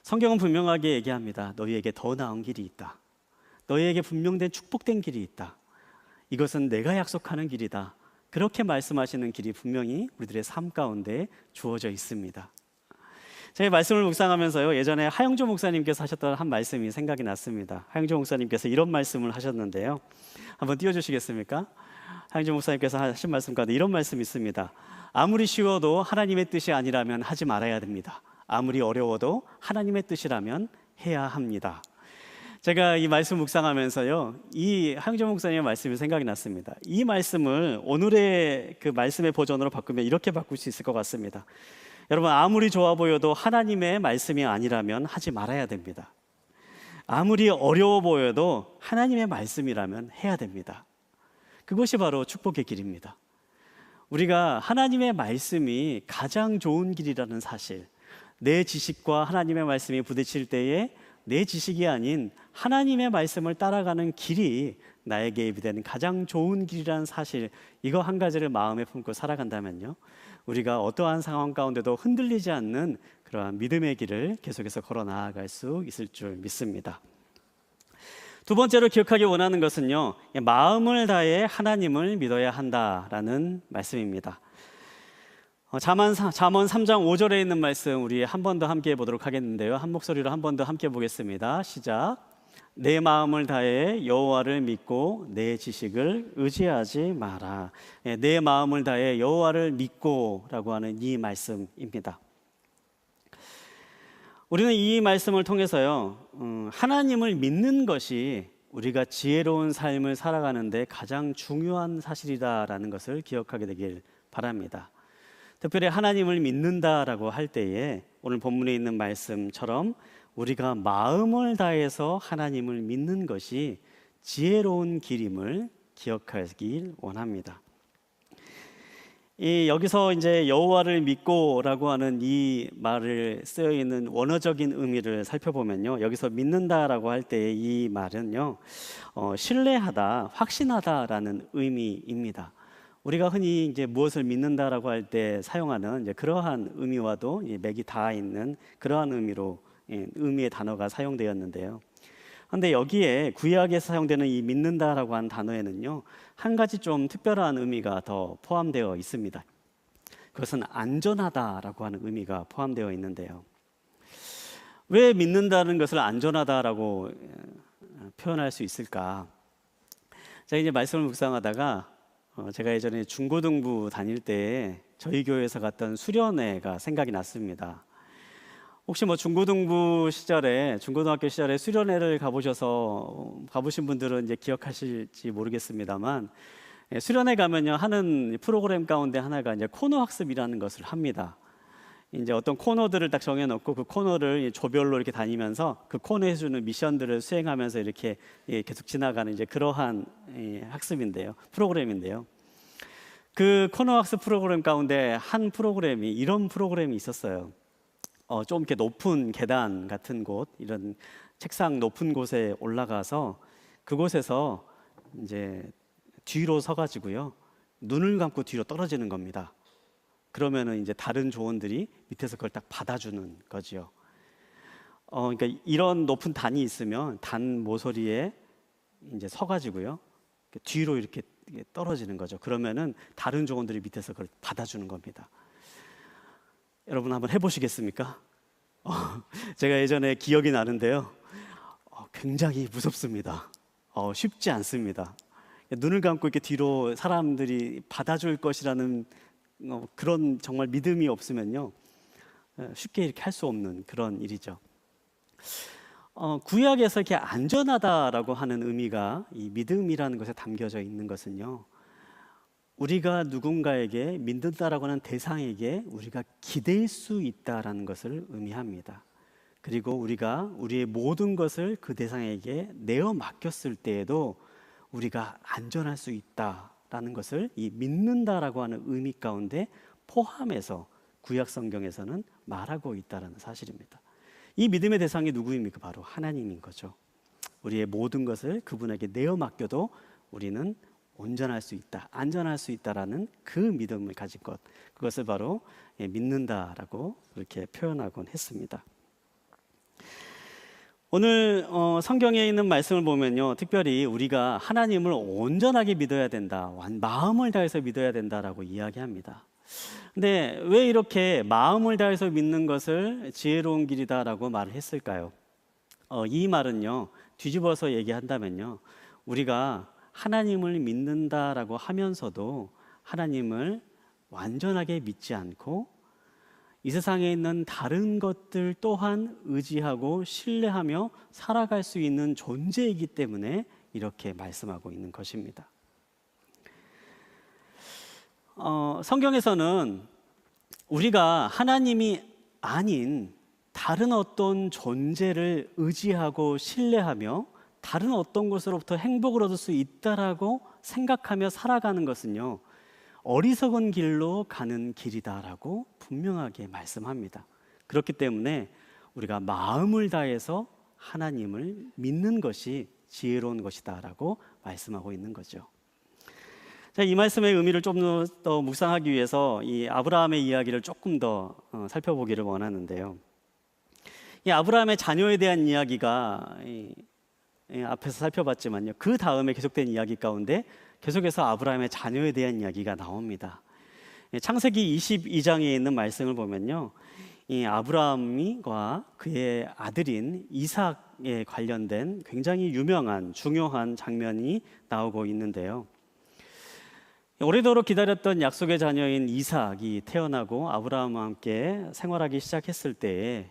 성경은 분명하게 얘기합니다. 너희에게 더 나은 길이 있다. 너희에게 분명된 축복된 길이 있다. 이것은 내가 약속하는 길이다. 그렇게 말씀하시는 길이 분명히 우리들의 삶 가운데 주어져 있습니다. 제가 말씀을 묵상하면서요, 예전에 하영조 목사님께서 하셨던 한 말씀이 생각이 났습니다. 하영조 목사님께서 이런 말씀을 하셨는데요, 한번 띄워주시겠습니까? 하영조 목사님께서 하신 말씀 가운데 이런 말씀이 있습니다. 아무리 쉬워도 하나님의 뜻이 아니라면 하지 말아야 됩니다. 아무리 어려워도 하나님의 뜻이라면 해야 합니다. 제가 이 말씀 묵상하면서요, 이 하영조 목사님의 말씀이 생각이 났습니다. 이 말씀을 오늘의 그 말씀의 버전으로 바꾸면 이렇게 바꿀 수 있을 것 같습니다. 여러분, 아무리 좋아 보여도 하나님의 말씀이 아니라면 하지 말아야 됩니다. 아무리 어려워 보여도 하나님의 말씀이라면 해야 됩니다. 그것이 바로 축복의 길입니다. 우리가 하나님의 말씀이 가장 좋은 길이라는 사실, 내 지식과 하나님의 말씀이 부딪힐 때에 내 지식이 아닌 하나님의 말씀을 따라가는 길이 나에게 예비된 가장 좋은 길이라는 사실, 이거 한 가지를 마음에 품고 살아간다면요, 우리가 어떠한 상황 가운데도 흔들리지 않는 그러한 믿음의 길을 계속해서 걸어 나아갈 수 있을 줄 믿습니다. 두 번째로 기억하기 원하는 것은요, 마음을 다해 하나님을 믿어야 한다라는 말씀입니다. 잠언 3장 5절에 있는 말씀 우리 한 번 더 함께 해보도록 하겠는데요, 한 목소리로 한 번 더 함께 보겠습니다. 시작. 내 마음을 다해 여호와를 믿고 내 지식을 의지하지 마라. 내 마음을 다해 여호와를 믿고라고 하는 이 말씀입니다. 우리는 이 말씀을 통해서요, 하나님을 믿는 것이 우리가 지혜로운 삶을 살아가는데 가장 중요한 사실이다라는 것을 기억하게 되길 바랍니다. 특별히 하나님을 믿는다라고 할 때에 오늘 본문에 있는 말씀처럼 우리가 마음을 다해서 하나님을 믿는 것이 지혜로운 길임을 기억하길 원합니다. 여기서 이제 여호와를 믿고라고 하는 이 말을 쓰여 있는 원어적인 의미를 살펴보면요, 여기서 믿는다라고 할 때 이 말은요, 신뢰하다, 확신하다라는 의미입니다. 우리가 흔히 이제 무엇을 믿는다라고 할 때 사용하는 이제 그러한 의미와도 맥이 닿아 있는 그러한 의미의 단어가 사용되었는데요. 그런데 여기에 구약에서 사용되는 이 믿는다라고 하는 단어에는요, 한 가지 좀 특별한 의미가 더 포함되어 있습니다. 그것은 안전하다라고 하는 의미가 포함되어 있는데요. 왜 믿는다는 것을 안전하다라고 표현할 수 있을까? 제가 이제 말씀을 묵상하다가 제가 예전에 중고등부 다닐 때 저희 교회에서 갔던 수련회가 생각이 났습니다. 혹시 중고등학교 시절에 수련회를 가보신 분들은 이제 기억하실지 모르겠습니다만, 수련회 가면요, 하는 프로그램 가운데 하나가 이제 코너 학습이라는 것을 합니다. 이제 어떤 코너들을 딱 정해놓고 그 코너를 조별로 이렇게 다니면서 그 코너에 주는 미션들을 수행하면서 이렇게 계속 지나가는 이제 그러한 학습인데요, 프로그램인데요. 그 코너 학습 프로그램 가운데 한 프로그램이 이런 프로그램이 있었어요. 좀 이렇게 높은 계단 같은 곳, 이런 책상 높은 곳에 올라가서 그곳에서 이제 뒤로 서가지고요, 눈을 감고 뒤로 떨어지는 겁니다. 그러면은 이제 다른 조원들이 밑에서 그걸 딱 받아주는 거지요. 그러니까 이런 높은 단이 있으면 단 모서리에 이제 서가지고요, 뒤로 이렇게 떨어지는 거죠. 그러면은 다른 종원들이 밑에서 그걸 받아주는 겁니다. 여러분 한번 해보시겠습니까? 제가 예전에 기억이 나는데요, 굉장히 무섭습니다. 쉽지 않습니다. 눈을 감고 이렇게 뒤로 사람들이 받아줄 것이라는 그런 정말 믿음이 없으면요, 쉽게 이렇게 할 수 없는 그런 일이죠. 구약에서 이렇게 안전하다라고 하는 의미가 이 믿음이라는 것에 담겨져 있는 것은요, 우리가 누군가에게 믿는다라고 하는 대상에게 우리가 기댈 수 있다라는 것을 의미합니다. 그리고 우리가 우리의 모든 것을 그 대상에게 내어 맡겼을 때에도 우리가 안전할 수 있다라는 것을 이 믿는다라고 하는 의미 가운데 포함해서 구약 성경에서는 말하고 있다라는 사실입니다. 이 믿음의 대상이 누구입니까? 바로 하나님인 거죠. 우리의 모든 것을 그분에게 내어 맡겨도 우리는 온전할 수 있다, 안전할 수 있다라는 그 믿음을 가진 것, 그것을 바로 믿는다라고 그렇게 표현하곤 했습니다. 오늘 성경에 있는 말씀을 보면요, 특별히 우리가 하나님을 온전하게 믿어야 된다, 마음을 다해서 믿어야 된다라고 이야기합니다. 근데 왜 이렇게 마음을 다해서 믿는 것을 지혜로운 길이다라고 말을 했을까요? 이 말은요, 뒤집어서 얘기한다면요, 우리가 하나님을 믿는다라고 하면서도 하나님을 완전하게 믿지 않고 이 세상에 있는 다른 것들 또한 의지하고 신뢰하며 살아갈 수 있는 존재이기 때문에 이렇게 말씀하고 있는 것입니다. 성경에서는 우리가 하나님이 아닌 다른 어떤 존재를 의지하고 신뢰하며 다른 어떤 것으로부터 행복을 얻을 수 있다라고 생각하며 살아가는 것은요, 어리석은 길로 가는 길이다라고 분명하게 말씀합니다. 그렇기 때문에 우리가 마음을 다해서 하나님을 믿는 것이 지혜로운 것이다라고 말씀하고 있는 거죠. 자, 이 말씀의 의미를 좀 더 묵상하기 위해서 이 아브라함의 이야기를 조금 더 살펴보기를 원하는데요. 이 아브라함의 자녀에 대한 이야기가 앞에서 살펴봤지만요, 그 다음에 계속된 이야기 가운데 계속해서 아브라함의 자녀에 대한 이야기가 나옵니다. 창세기 22장에 있는 말씀을 보면요, 이 아브라함과 그의 아들인 이삭에 관련된 굉장히 유명한 중요한 장면이 나오고 있는데요. 오래도록 기다렸던 약속의 자녀인 이삭이 태어나고 아브라함과 함께 생활하기 시작했을 때에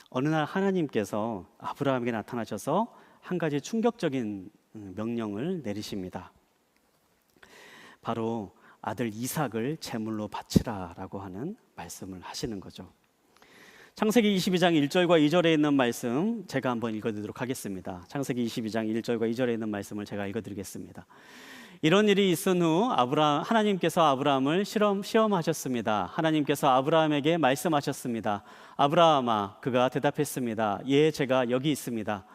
어느 날 하나님께서 아브라함에게 나타나셔서 한 가지 충격적인 명령을 내리십니다. 바로 아들 이삭을 제물로 바치라라고 하는 말씀을 하시는 거죠. 창세기 22장 1절과 2절에 있는 말씀 제가 한번 읽어드리도록 하겠습니다. 창세기 22장 1절과 2절에 있는 말씀을 제가 읽어드리겠습니다. 이런 일이 있은 후 하나님께서 아브라함을 시험하셨습니다. 하나님께서 아브라함에게 말씀하셨습니다. 아브라함아, 그가 대답했습니다. 예, 제가 여기 있습니다.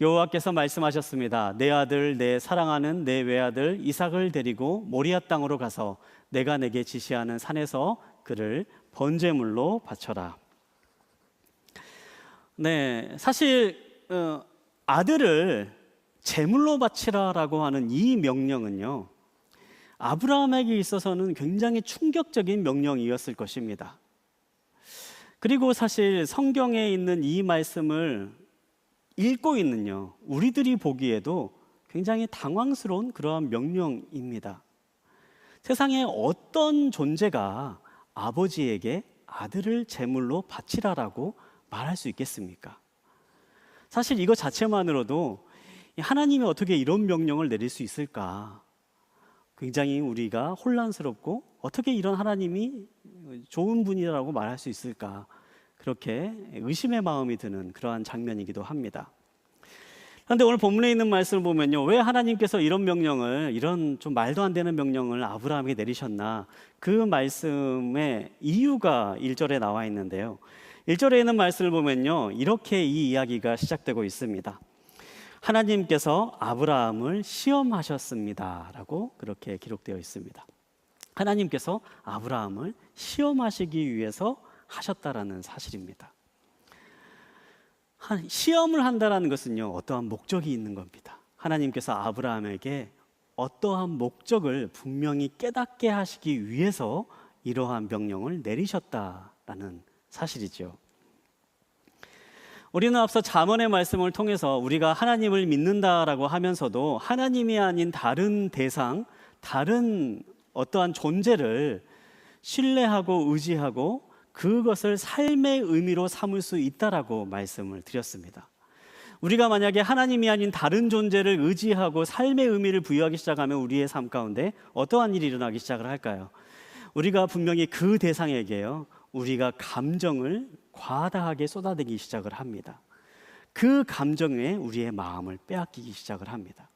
여호와께서 말씀하셨습니다. 내 아들, 내 사랑하는 내 외아들 이삭을 데리고 모리아 땅으로 가서 내가 내게 지시하는 산에서 그를 번제물로 바쳐라. 네, 사실 아들을 제물로 바치라라고 하는 이 명령은요, 아브라함에게 있어서는 굉장히 충격적인 명령이었을 것입니다. 그리고 사실 성경에 있는 이 말씀을 읽고 있는요, 우리들이 보기에도 굉장히 당황스러운 그러한 명령입니다. 세상에 어떤 존재가 아버지에게 아들을 제물로 바치라라고 말할 수 있겠습니까? 사실 이거 자체만으로도 하나님이 어떻게 이런 명령을 내릴 수 있을까? 굉장히 우리가 혼란스럽고 어떻게 이런 하나님이 좋은 분이라고 말할 수 있을까? 그렇게 의심의 마음이 드는 그러한 장면이기도 합니다. 그런데 오늘 본문에 있는 말씀을 보면요, 왜 하나님께서 이런 명령을, 이런 좀 말도 안 되는 명령을 아브라함에게 내리셨나? 그 말씀의 이유가 1절에 나와 있는데요, 1절에 있는 말씀을 보면요, 이렇게 이 이야기가 시작되고 있습니다. 하나님께서 아브라함을 시험하셨습니다 라고 그렇게 기록되어 있습니다. 하나님께서 아브라함을 시험하시기 위해서 하셨다라는 사실입니다. 시험을 한다는 것은요, 어떠한 목적이 있는 겁니다. 하나님께서 아브라함에게 어떠한 목적을 분명히 깨닫게 하시기 위해서 이러한 명령을 내리셨다라는 사실이죠. 우리는 앞서 잠언의 말씀을 통해서 우리가 하나님을 믿는다라고 하면서도 하나님이 아닌 다른 대상, 다른 어떠한 존재를 신뢰하고 의지하고 그것을 삶의 의미로 삼을 수 있다라고 말씀을 드렸습니다. 우리가 만약에 하나님이 아닌 다른 존재를 의지하고 삶의 의미를 부여하기 시작하면 우리의 삶 가운데 어떠한 일이 일어나기 시작을 할까요? 우리가 분명히 그 대상에게요, 우리가 감정을 과다하게 쏟아내기 시작을 합니다. 그 감정에 우리의 마음을 빼앗기기 시작을 합니다.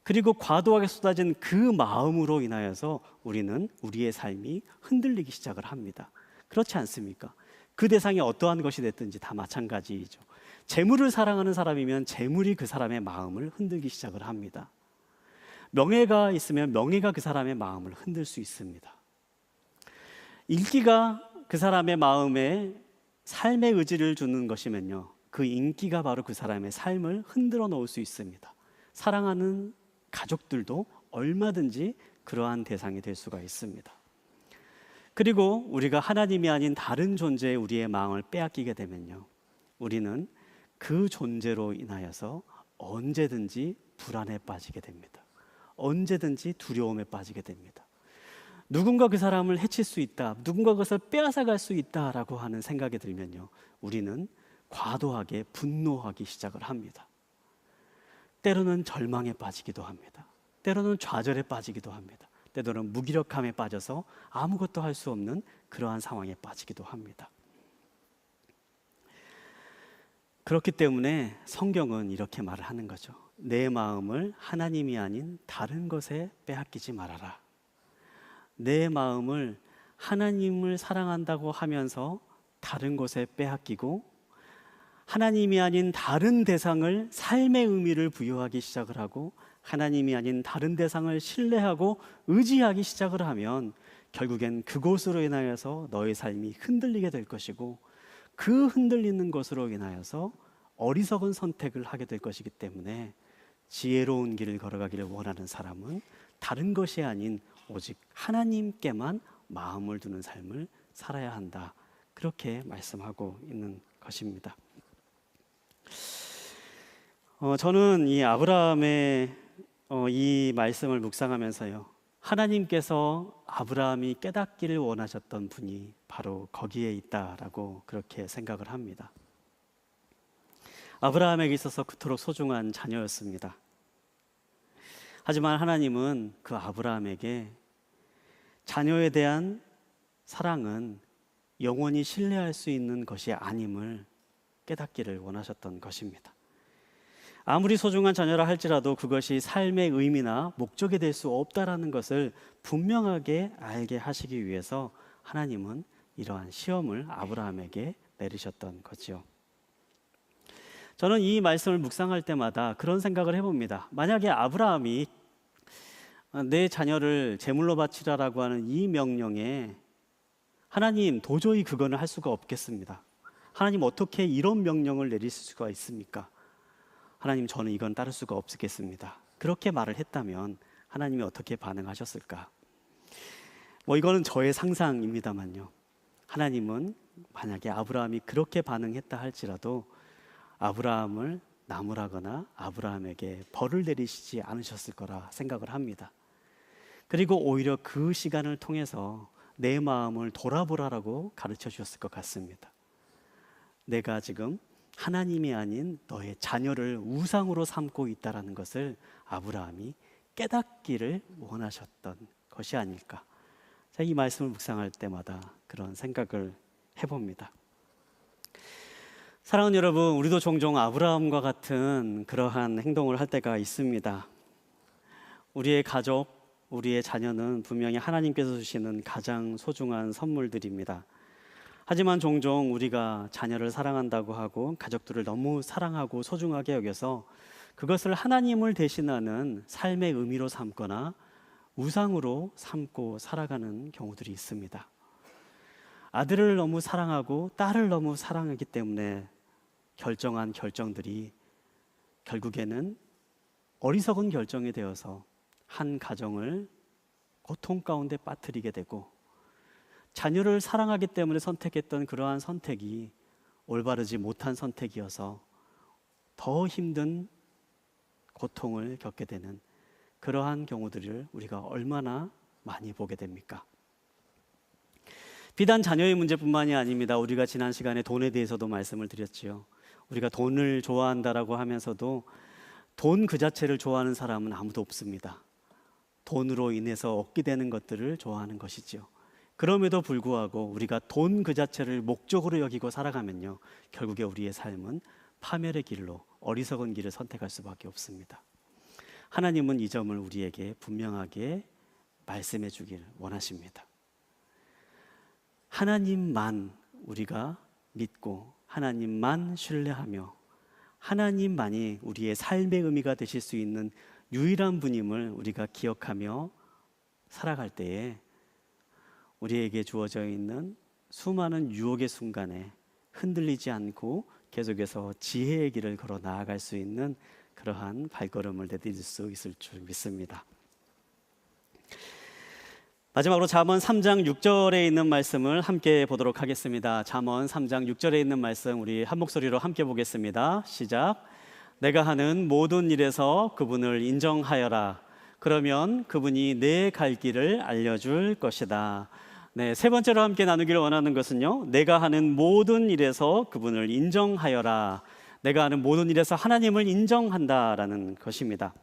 그리고 과도하게 쏟아진 그 마음으로 인하여서 우리는 우리의 삶이 흔들리기 시작을 합니다. 그렇지 않습니까? 그 대상이 어떠한 것이 됐든지 다 마찬가지이죠. 재물을 사랑하는 사람이면 재물이 그 사람의 마음을 흔들기 시작을 합니다. 명예가 있으면 명예가 그 사람의 마음을 흔들 수 있습니다. 인기가 그 사람의 마음에 삶의 의지를 주는 것이면요, 그 인기가 바로 그 사람의 삶을 흔들어 놓을 수 있습니다. 사랑하는 가족들도 얼마든지 그러한 대상이 될 수가 있습니다. 그리고 우리가 하나님이 아닌 다른 존재에 우리의 마음을 빼앗기게 되면요, 우리는 그 존재로 인하여서 언제든지 불안에 빠지게 됩니다. 언제든지 두려움에 빠지게 됩니다. 누군가 그 사람을 해칠 수 있다, 누군가 그것을 빼앗아갈 수 있다라고 하는 생각이 들면요, 우리는 과도하게 분노하기 시작을 합니다. 때로는 절망에 빠지기도 합니다. 때로는 좌절에 빠지기도 합니다. 때로는 무기력함에 빠져서 아무것도 할 수 없는 그러한 상황에 빠지기도 합니다. 그렇기 때문에 성경은 이렇게 말을 하는 거죠. 내 마음을 하나님이 아닌 다른 것에 빼앗기지 말아라. 내 마음을 하나님을 사랑한다고 하면서 다른 것에 빼앗기고 하나님이 아닌 다른 대상을 삶의 의미를 부여하기 시작을 하고 하나님이 아닌 다른 대상을 신뢰하고 의지하기 시작을 하면 결국엔 그것으로 인하여서 너의 삶이 흔들리게 될 것이고 그 흔들리는 것으로 인하여서 어리석은 선택을 하게 될 것이기 때문에 지혜로운 길을 걸어가기를 원하는 사람은 다른 것이 아닌 오직 하나님께만 마음을 두는 삶을 살아야 한다. 그렇게 말씀하고 있는 것입니다. 저는 이 아브라함의 이 말씀을 묵상하면서요, 하나님께서 아브라함이 깨닫기를 원하셨던 분이 바로 거기에 있다라고 그렇게 생각을 합니다. 아브라함에게 있어서 그토록 소중한 자녀였습니다. 하지만 하나님은 그 아브라함에게 자녀에 대한 사랑은 영원히 신뢰할 수 있는 것이 아님을 깨닫기를 원하셨던 것입니다. 아무리 소중한 자녀라 할지라도 그것이 삶의 의미나 목적이 될 수 없다라는 것을 분명하게 알게 하시기 위해서 하나님은 이러한 시험을 아브라함에게 내리셨던 거지요. 저는 이 말씀을 묵상할 때마다 그런 생각을 해봅니다. 만약에 아브라함이 내 자녀를 제물로 바치라라고 하는 이 명령에 하나님 도저히 그거는 할 수가 없겠습니다. 하나님 어떻게 이런 명령을 내리실 수가 있습니까? 하나님 저는 이건 따를 수가 없겠습니다. 그렇게 말을 했다면 하나님이 어떻게 반응하셨을까? 이거는 저의 상상입니다만요. 하나님은 만약에 아브라함이 그렇게 반응했다 할지라도 아브라함을 나무라거나 아브라함에게 벌을 내리시지 않으셨을 거라 생각을 합니다. 그리고 오히려 그 시간을 통해서 내 마음을 돌아보라라고 가르쳐 주셨을 것 같습니다. 내가 지금 하나님이 아닌 너의 자녀를 우상으로 삼고 있다는 것을 아브라함이 깨닫기를 원하셨던 것이 아닐까. 이 말씀을 묵상할 때마다 그런 생각을 해봅니다. 사랑하는 여러분, 우리도 종종 아브라함과 같은 그러한 행동을 할 때가 있습니다. 우리의 가족, 우리의 자녀는 분명히 하나님께서 주시는 가장 소중한 선물들입니다. 하지만 종종 우리가 자녀를 사랑한다고 하고 가족들을 너무 사랑하고 소중하게 여겨서 그것을 하나님을 대신하는 삶의 의미로 삼거나 우상으로 삼고 살아가는 경우들이 있습니다. 아들을 너무 사랑하고 딸을 너무 사랑하기 때문에 결정한 결정들이 결국에는 어리석은 결정이 되어서 한 가정을 고통 가운데 빠뜨리게 되고, 자녀를 사랑하기 때문에 선택했던 그러한 선택이 올바르지 못한 선택이어서 더 힘든 고통을 겪게 되는 그러한 경우들을 우리가 얼마나 많이 보게 됩니까? 비단 자녀의 문제뿐만이 아닙니다. 우리가 지난 시간에 돈에 대해서도 말씀을 드렸지요. 우리가 돈을 좋아한다라고 하면서도 돈 그 자체를 좋아하는 사람은 아무도 없습니다. 돈으로 인해서 얻게 되는 것들을 좋아하는 것이지요. 그럼에도 불구하고 우리가 돈 그 자체를 목적으로 여기고 살아가면요, 결국에 우리의 삶은 파멸의 길로, 어리석은 길을 선택할 수밖에 없습니다. 하나님은 이 점을 우리에게 분명하게 말씀해 주길 원하십니다. 하나님만 우리가 믿고 하나님만 신뢰하며 하나님만이 우리의 삶의 의미가 되실 수 있는 유일한 분임을 우리가 기억하며 살아갈 때에 우리에게 주어져 있는 수많은 유혹의 순간에 흔들리지 않고 계속해서 지혜의 길을 걸어 나아갈 수 있는 그러한 발걸음을 내딛을 수 있을 줄 믿습니다. 마지막으로 잠언 3장 6절에 있는 말씀을 함께 보도록 하겠습니다. 잠언 3장 6절에 있는 말씀 우리 한 목소리로 함께 보겠습니다. 시작. 내가 하는 모든 일에서 그분을 인정하여라. 그러면 그분이 내 갈 길을 알려줄 것이다. 네, 세 번째로 함께 나누기를 원하는 것은요, 내가 하는 모든 일에서 그분을 인정하여라. 내가 하는 모든 일에서 하나님을 인정한다라는 것입니다.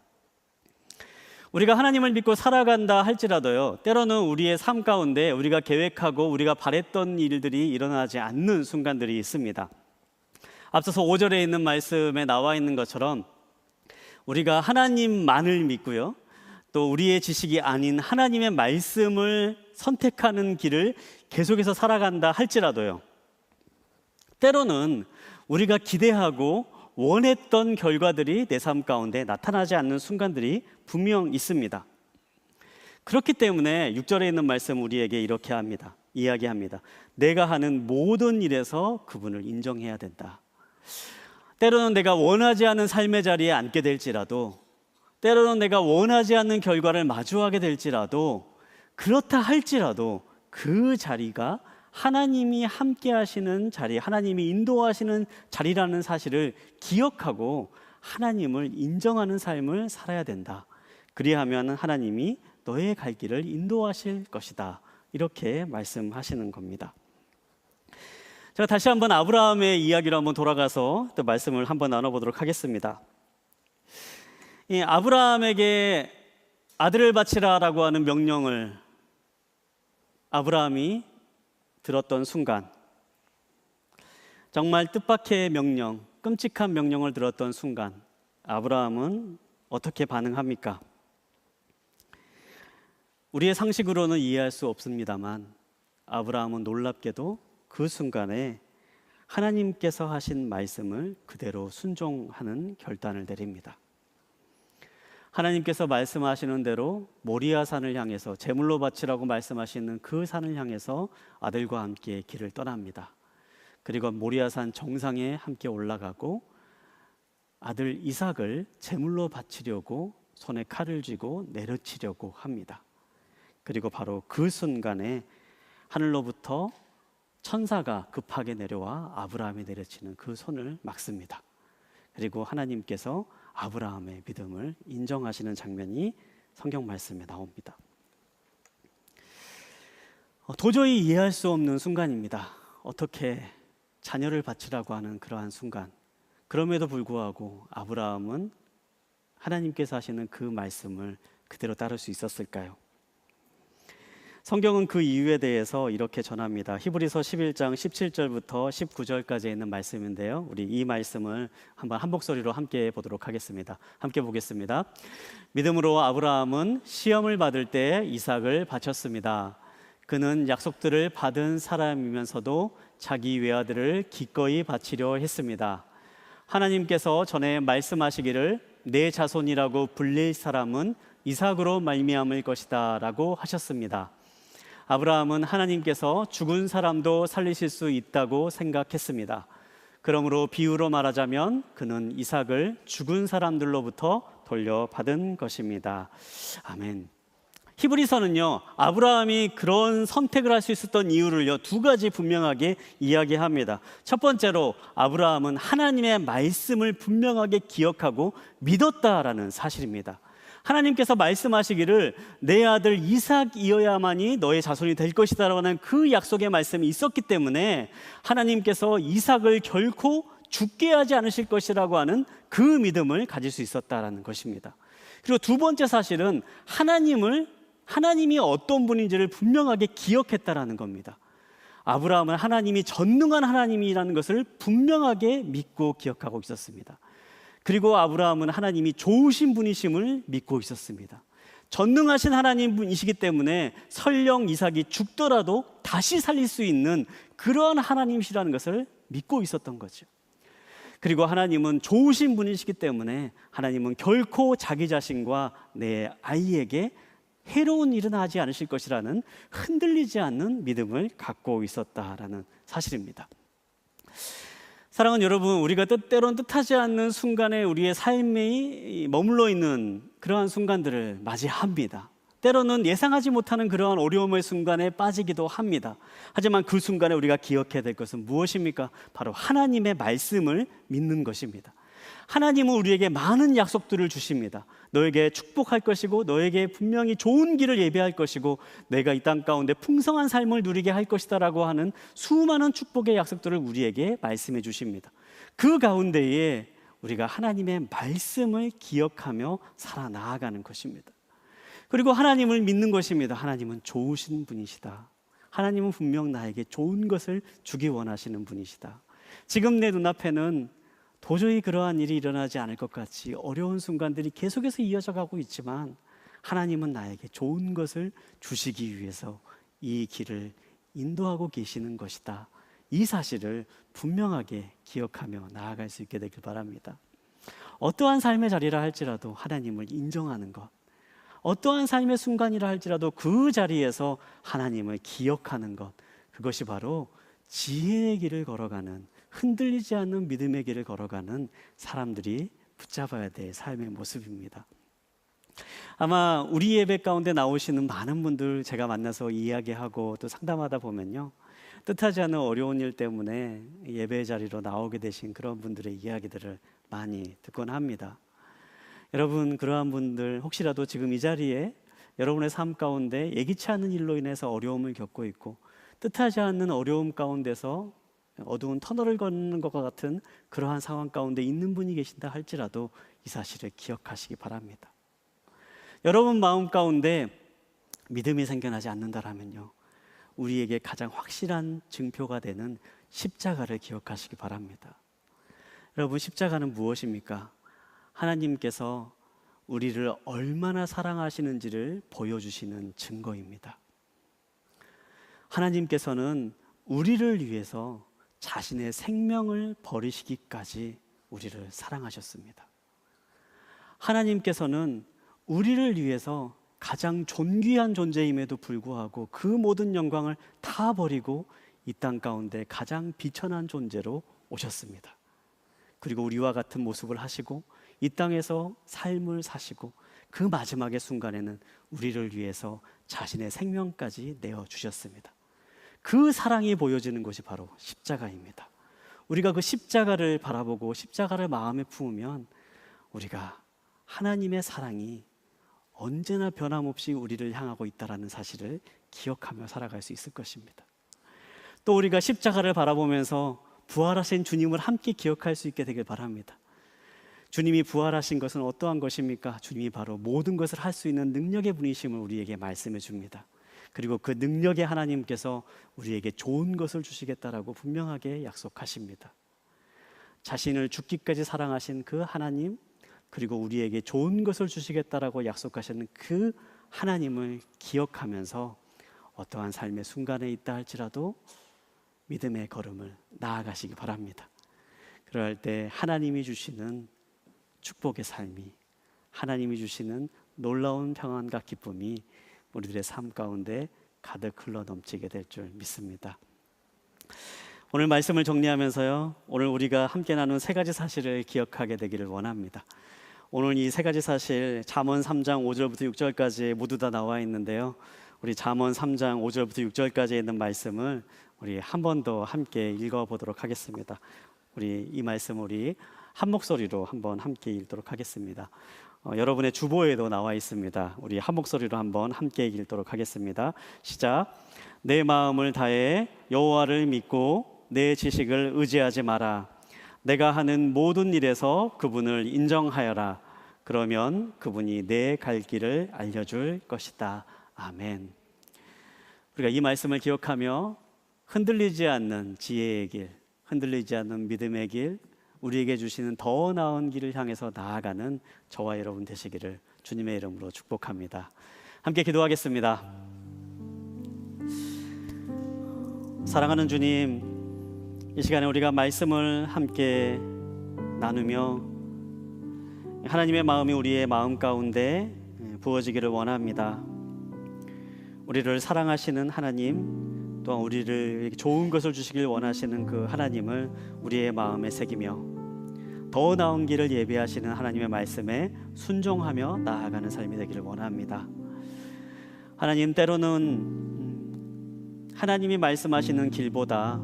우리가 하나님을 믿고 살아간다 할지라도요, 때로는 우리의 삶 가운데 우리가 계획하고 우리가 바랬던 일들이 일어나지 않는 순간들이 있습니다. 앞서서 5절에 있는 말씀에 나와 있는 것처럼 우리가 하나님만을 믿고요, 또 우리의 지식이 아닌 하나님의 말씀을 선택하는 길을 계속해서 살아간다 할지라도요, 때로는 우리가 기대하고 원했던 결과들이 내 삶 가운데 나타나지 않는 순간들이 분명 있습니다. 그렇기 때문에 6절에 있는 말씀 우리에게 이렇게 이야기합니다. 내가 하는 모든 일에서 그분을 인정해야 된다. 때로는 내가 원하지 않은 삶의 자리에 앉게 될지라도, 때로는 내가 원하지 않는 결과를 마주하게 될지라도, 그렇다 할지라도 그 자리가 하나님이 함께 하시는 자리, 하나님이 인도하시는 자리라는 사실을 기억하고 하나님을 인정하는 삶을 살아야 된다. 그리하면 하나님이 너의 갈 길을 인도하실 것이다. 이렇게 말씀하시는 겁니다. 제가 다시 한번 아브라함의 이야기로 한번 돌아가서 또 말씀을 한번 나눠보도록 하겠습니다. 이 아브라함에게 아들을 바치라라고 하는 명령을 아브라함이 들었던 순간, 정말 뜻밖의 명령, 끔찍한 명령을 들었던 순간 아브라함은 어떻게 반응합니까? 우리의 상식으로는 이해할 수 없습니다만 아브라함은 놀랍게도 그 순간에 하나님께서 하신 말씀을 그대로 순종하는 결단을 내립니다. 하나님께서 말씀하시는 대로 모리아 산을 향해서 제물로 바치라고 말씀하시는 그 산을 향해서 아들과 함께 길을 떠납니다. 그리고 모리아 산 정상에 함께 올라가고 아들 이삭을 제물로 바치려고 손에 칼을 쥐고 내려치려고 합니다. 그리고 바로 그 순간에 하늘로부터 천사가 급하게 내려와 아브라함이 내려치는 그 손을 막습니다. 그리고 하나님께서 아브라함의 믿음을 인정하시는 장면이 성경 말씀에 나옵니다. 도저히 이해할 수 없는 순간입니다. 어떻게 자녀를 바치라고 하는 그러한 순간, 그럼에도 불구하고 아브라함은 하나님께서 하시는 그 말씀을 그대로 따를 수 있었을까요? 성경은 그 이유에 대해서 이렇게 전합니다. 히브리서 11장 17절부터 19절까지 있는 말씀인데요, 우리 이 말씀을 한번 한 목소리로 함께 보도록 하겠습니다. 함께 보겠습니다. 믿음으로 아브라함은 시험을 받을 때 이삭을 바쳤습니다. 그는 약속들을 받은 사람이면서도 자기 외아들을 기꺼이 바치려 했습니다. 하나님께서 전에 말씀하시기를 내 자손이라고 불릴 사람은 이삭으로 말미암을 것이다 라고 하셨습니다. 아브라함은 하나님께서 죽은 사람도 살리실 수 있다고 생각했습니다. 그러므로 비유로 말하자면 그는 이삭을 죽은 사람들로부터 돌려받은 것입니다. 아멘. 히브리서는요, 아브라함이 그런 선택을 할 수 있었던 이유를요, 두 가지 분명하게 이야기합니다. 첫 번째로 아브라함은 하나님의 말씀을 분명하게 기억하고 믿었다라는 사실입니다. 하나님께서 말씀하시기를 내 아들 이삭이어야만이 너의 자손이 될 것이다라는 그 약속의 말씀이 있었기 때문에 하나님께서 이삭을 결코 죽게 하지 않으실 것이라고 하는 그 믿음을 가질 수 있었다라는 것입니다. 그리고 두 번째 사실은 하나님이 어떤 분인지를 분명하게 기억했다라는 겁니다. 아브라함은 하나님이 전능한 하나님이라는 것을 분명하게 믿고 기억하고 있었습니다. 그리고 아브라함은 하나님이 좋으신 분이심을 믿고 있었습니다. 전능하신 하나님이시기 때문에 설령 이삭이 죽더라도 다시 살릴 수 있는 그러한 하나님이시라는 것을 믿고 있었던 거죠. 그리고 하나님은 좋으신 분이시기 때문에 하나님은 결코 자기 자신과 내 아이에게 해로운 일은 하지 않으실 것이라는 흔들리지 않는 믿음을 갖고 있었다라는 사실입니다. 사랑하는 여러분, 우리가 때로는 뜻하지 않는 순간에 우리의 삶이 머물러 있는 그러한 순간들을 맞이합니다. 때로는 예상하지 못하는 그러한 어려움의 순간에 빠지기도 합니다. 하지만 그 순간에 우리가 기억해야 될 것은 무엇입니까? 바로 하나님의 말씀을 믿는 것입니다. 하나님은 우리에게 많은 약속들을 주십니다. 너에게 축복할 것이고 너에게 분명히 좋은 길을 예비할 것이고 내가 이 땅 가운데 풍성한 삶을 누리게 할 것이다 라고 하는 수많은 축복의 약속들을 우리에게 말씀해 주십니다. 그 가운데에 우리가 하나님의 말씀을 기억하며 살아나가는 것입니다. 그리고 하나님을 믿는 것입니다. 하나님은 좋으신 분이시다. 하나님은 분명 나에게 좋은 것을 주기 원하시는 분이시다. 지금 내 눈앞에는 도저히 그러한 일이 일어나지 않을 것 같이 어려운 순간들이 계속해서 이어져 가고 있지만 하나님은 나에게 좋은 것을 주시기 위해서 이 길을 인도하고 계시는 것이다. 이 사실을 분명하게 기억하며 나아갈 수 있게 되길 바랍니다. 어떠한 삶의 자리라 할지라도 하나님을 인정하는 것, 어떠한 삶의 순간이라 할지라도 그 자리에서 하나님을 기억하는 것, 그것이 바로 지혜의 길을 걸어가는, 흔들리지 않는 믿음의 길을 걸어가는 사람들이 붙잡아야 될 삶의 모습입니다. 아마 우리 예배 가운데 나오시는 많은 분들 제가 만나서 이야기하고 또 상담하다 보면요, 뜻하지 않은 어려운 일 때문에 예배 자리로 나오게 되신 그런 분들의 이야기들을 많이 듣곤 합니다. 여러분, 그러한 분들 혹시라도 지금 이 자리에 여러분의 삶 가운데 예기치 않은 일로 인해서 어려움을 겪고 있고 뜻하지 않는 어려움 가운데서 어두운 터널을 걷는 것과 같은 그러한 상황 가운데 있는 분이 계신다 할지라도 이 사실을 기억하시기 바랍니다. 여러분 마음 가운데 믿음이 생겨나지 않는다라면요, 우리에게 가장 확실한 증표가 되는 십자가를 기억하시기 바랍니다. 여러분, 십자가는 무엇입니까? 하나님께서 우리를 얼마나 사랑하시는지를 보여주시는 증거입니다. 하나님께서는 우리를 위해서 자신의 생명을 버리시기까지 우리를 사랑하셨습니다. 하나님께서는 우리를 위해서 가장 존귀한 존재임에도 불구하고 그 모든 영광을 다 버리고 이 땅 가운데 가장 비천한 존재로 오셨습니다. 그리고 우리와 같은 모습을 하시고 이 땅에서 삶을 사시고 그 마지막의 순간에는 우리를 위해서 자신의 생명까지 내어주셨습니다. 그 사랑이 보여지는 것이 바로 십자가입니다. 우리가 그 십자가를 바라보고 십자가를 마음에 품으면 우리가 하나님의 사랑이 언제나 변함없이 우리를 향하고 있다는 사실을 기억하며 살아갈 수 있을 것입니다. 또 우리가 십자가를 바라보면서 부활하신 주님을 함께 기억할 수 있게 되길 바랍니다. 주님이 부활하신 것은 어떠한 것입니까? 주님이 바로 모든 것을 할 수 있는 능력의 분이심을 우리에게 말씀해 줍니다. 그리고 그 능력의 하나님께서 우리에게 좋은 것을 주시겠다라고 분명하게 약속하십니다. 자신을 죽기까지 사랑하신 그 하나님, 그리고 우리에게 좋은 것을 주시겠다라고 약속하시는 그 하나님을 기억하면서 어떠한 삶의 순간에 있다 할지라도 믿음의 걸음을 나아가시기 바랍니다. 그럴 때 하나님이 주시는 축복의 삶이, 하나님이 주시는 놀라운 평안과 기쁨이 우리들의 삶 가운데 가득 흘러 넘치게 될 줄 믿습니다. 오늘 말씀을 정리하면서요, 오늘 우리가 함께 나눈 세 가지 사실을 기억하게 되기를 원합니다. 오늘 이 세 가지 사실 잠언 3장 5절부터 6절까지 모두 다 나와 있는데요, 우리 잠언 3장 5절부터 6절까지 있는 말씀을 우리 한 번 더 함께 읽어보도록 하겠습니다. 우리 이 말씀 우리 한 목소리로 한번 함께 읽도록 하겠습니다. 여러분의 주보에도 나와 있습니다. 우리 한 목소리로 한번 함께 읽도록 하겠습니다. 시작. 내 마음을 다해 여호와를 믿고 내 지식을 의지하지 마라. 내가 하는 모든 일에서 그분을 인정하여라. 그러면 그분이 내 갈 길을 알려줄 것이다. 아멘. 우리가 이 말씀을 기억하며 흔들리지 않는 지혜의 길, 흔들리지 않는 믿음의 길, 우리에게 주시는 더 나은 길을 향해서 나아가는 저와 여러분 되시기를 주님의 이름으로 축복합니다. 함께 기도하겠습니다. 사랑하는 주님, 이 시간에 우리가 말씀을 함께 나누며 하나님의 마음이 우리의 마음 가운데 부어지기를 원합니다. 우리를 사랑하시는 하나님, 또한 우리를 좋은 것을 주시길 원하시는 그 하나님을 우리의 마음에 새기며 더 나은 길을 예비하시는 하나님의 말씀에 순종하며 나아가는 삶이 되기를 원합니다. 하나님, 때로는 하나님이 말씀하시는 길보다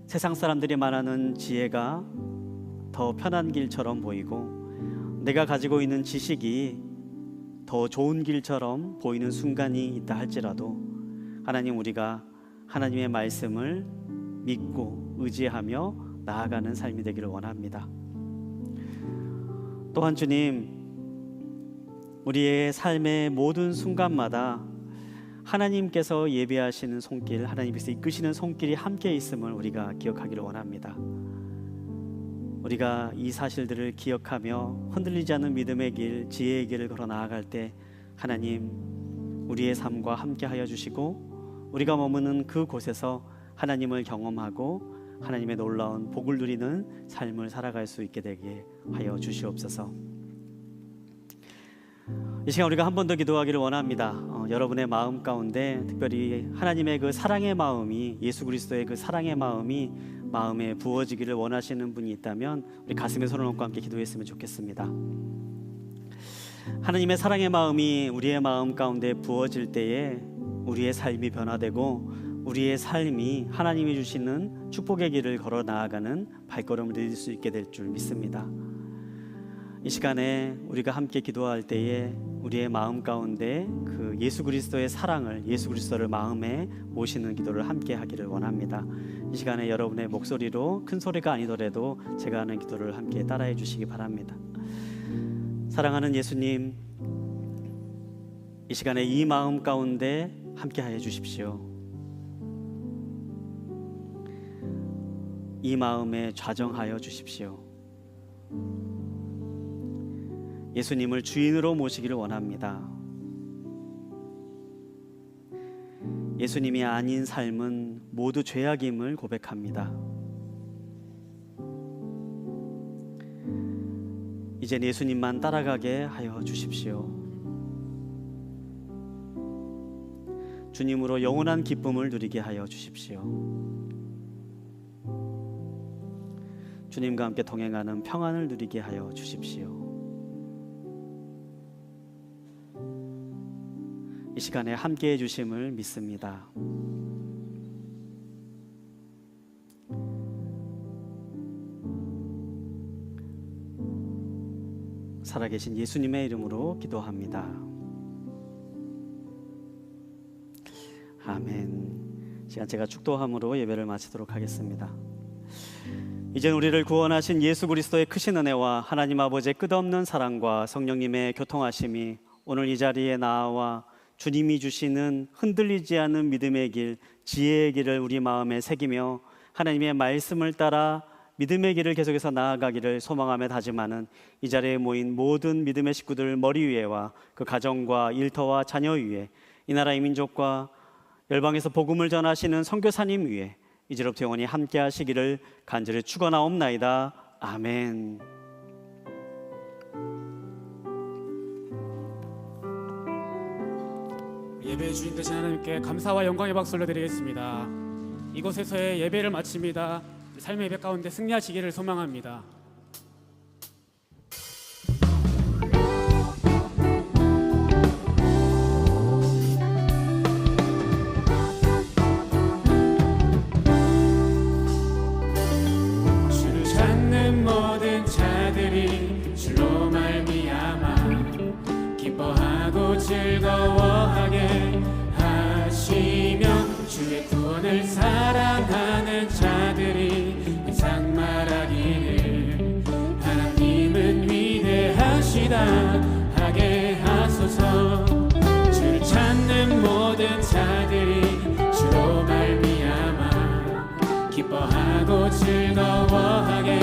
세상 사람들이 말하는 지혜가 더 편한 길처럼 보이고 내가 가지고 있는 지식이 더 좋은 길처럼 보이는 순간이 있다 할지라도 하나님, 우리가 하나님의 말씀을 믿고 의지하며 나아가는 삶이 되기를 원합니다. 또한 주님, 우리의 삶의 모든 순간마다 하나님께서 예비하시는 손길, 하나님께서 이끄시는 손길이 함께 있음을 우리가 기억하기를 원합니다. 우리가 이 사실들을 기억하며 흔들리지 않는 믿음의 길, 지혜의 길을 걸어 나아갈 때 하나님, 우리의 삶과 함께 하여 주시고 우리가 머무는 그곳에서 하나님을 경험하고 하나님의 놀라운 복을 누리는 삶을 살아갈 수 있게 되게 하여 주시옵소서. 이 시간 우리가 한 번 더 기도하기를 원합니다. 여러분의 마음 가운데 특별히 하나님의 그 사랑의 마음이, 예수 그리스도의 그 사랑의 마음이 마음에 부어지기를 원하시는 분이 있다면 우리 가슴에 손을 얹고 함께 기도했으면 좋겠습니다. 하나님의 사랑의 마음이 우리의 마음 가운데 부어질 때에 우리의 삶이 변화되고 우리의 삶이 하나님이 주시는 축복의 길을 걸어 나아가는 발걸음을 내딜 수 있게 될 줄 믿습니다. 이 시간에 우리가 함께 기도할 때에 우리의 마음 가운데 그 예수 그리스도의 사랑을, 예수 그리스도를 마음에 모시는 기도를 함께 하기를 원합니다. 이 시간에 여러분의 목소리로, 큰 소리가 아니더라도 제가 하는 기도를 함께 따라해 주시기 바랍니다. 사랑하는 예수님, 이 시간에 이 마음 가운데 함께 하여 주십시오. 이 마음에 좌정하여 주십시오. 예수님을 주인으로 모시기를 원합니다. 예수님이 아닌 삶은 모두 죄악임을 고백합니다. 이젠 예수님만 따라가게 하여 주십시오. 주님으로 영원한 기쁨을 누리게 하여 주십시오. 주님과 함께 동행하는 평안을 누리게 하여 주십시오. 이 시간에 함께 해주심을 믿습니다. 살아계신 예수님의 이름으로 기도합니다. 아멘. 시간 제가 축도함으로 예배를 마치도록 하겠습니다. 이젠 우리를 구원하신 예수 그리스도의 크신 은혜와 하나님 아버지의 끝없는 사랑과 성령님의 교통하심이 오늘 이 자리에 나와 주님이 주시는 흔들리지 않은 믿음의 길, 지혜의 길을 우리 마음에 새기며 하나님의 말씀을 따라 믿음의 길을 계속해서 나아가기를 소망하며 다짐하는 이 자리에 모인 모든 믿음의 식구들 머리 위에와 그 가정과 일터와 자녀 위에, 이 나라의 민족과 열방에서 복음을 전하시는 선교사님 위에 이제로부터 영원히 함께 하시기를 간절히 축원하옵나이다. 아멘. 예배의 주인 되신 하나님께 감사와 영광의 박수를 드리겠습니다. 이곳에서의 예배를 마칩니다. 삶의 예배 가운데 승리하시기를 소망합니다. 주를 찾는 모든 자들이 주로 말미암아 기뻐하고 즐거워하게 하시며 주의 구원을 사랑하는 자들이 항상 말하기를 하나님은 위대하시다 하게 하소서. 주를 찾는 모든 자들이 주로 말미암아 기뻐하고 즐거워하게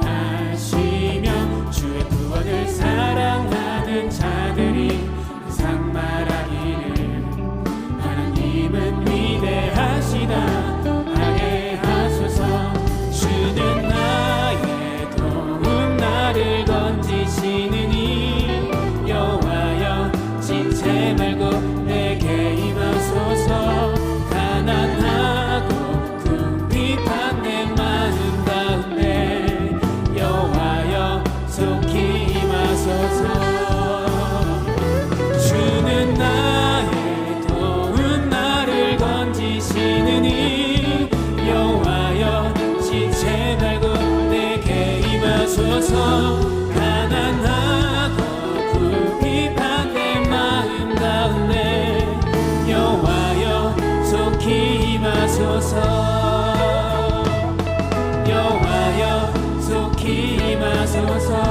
하시며 주의 구원을 사랑하는 자들이 항상 말하기를 하나님은 위대하시다 하게 하소서. 주는 나의 도움 나를 건지시느니 여호와여 지체 말고 내게 임하소서. 가난하고 궁핍한 내 마음 가운데 여호와여 속히 임하소서. 주는 나의 도움 나를 건지시느니 여호와여 지체 말고 내게 임하소서. 가난하고 궁핍한 내 마음 가운데 여호와여 속히 임하소서. 여호와여 속히 임하소서.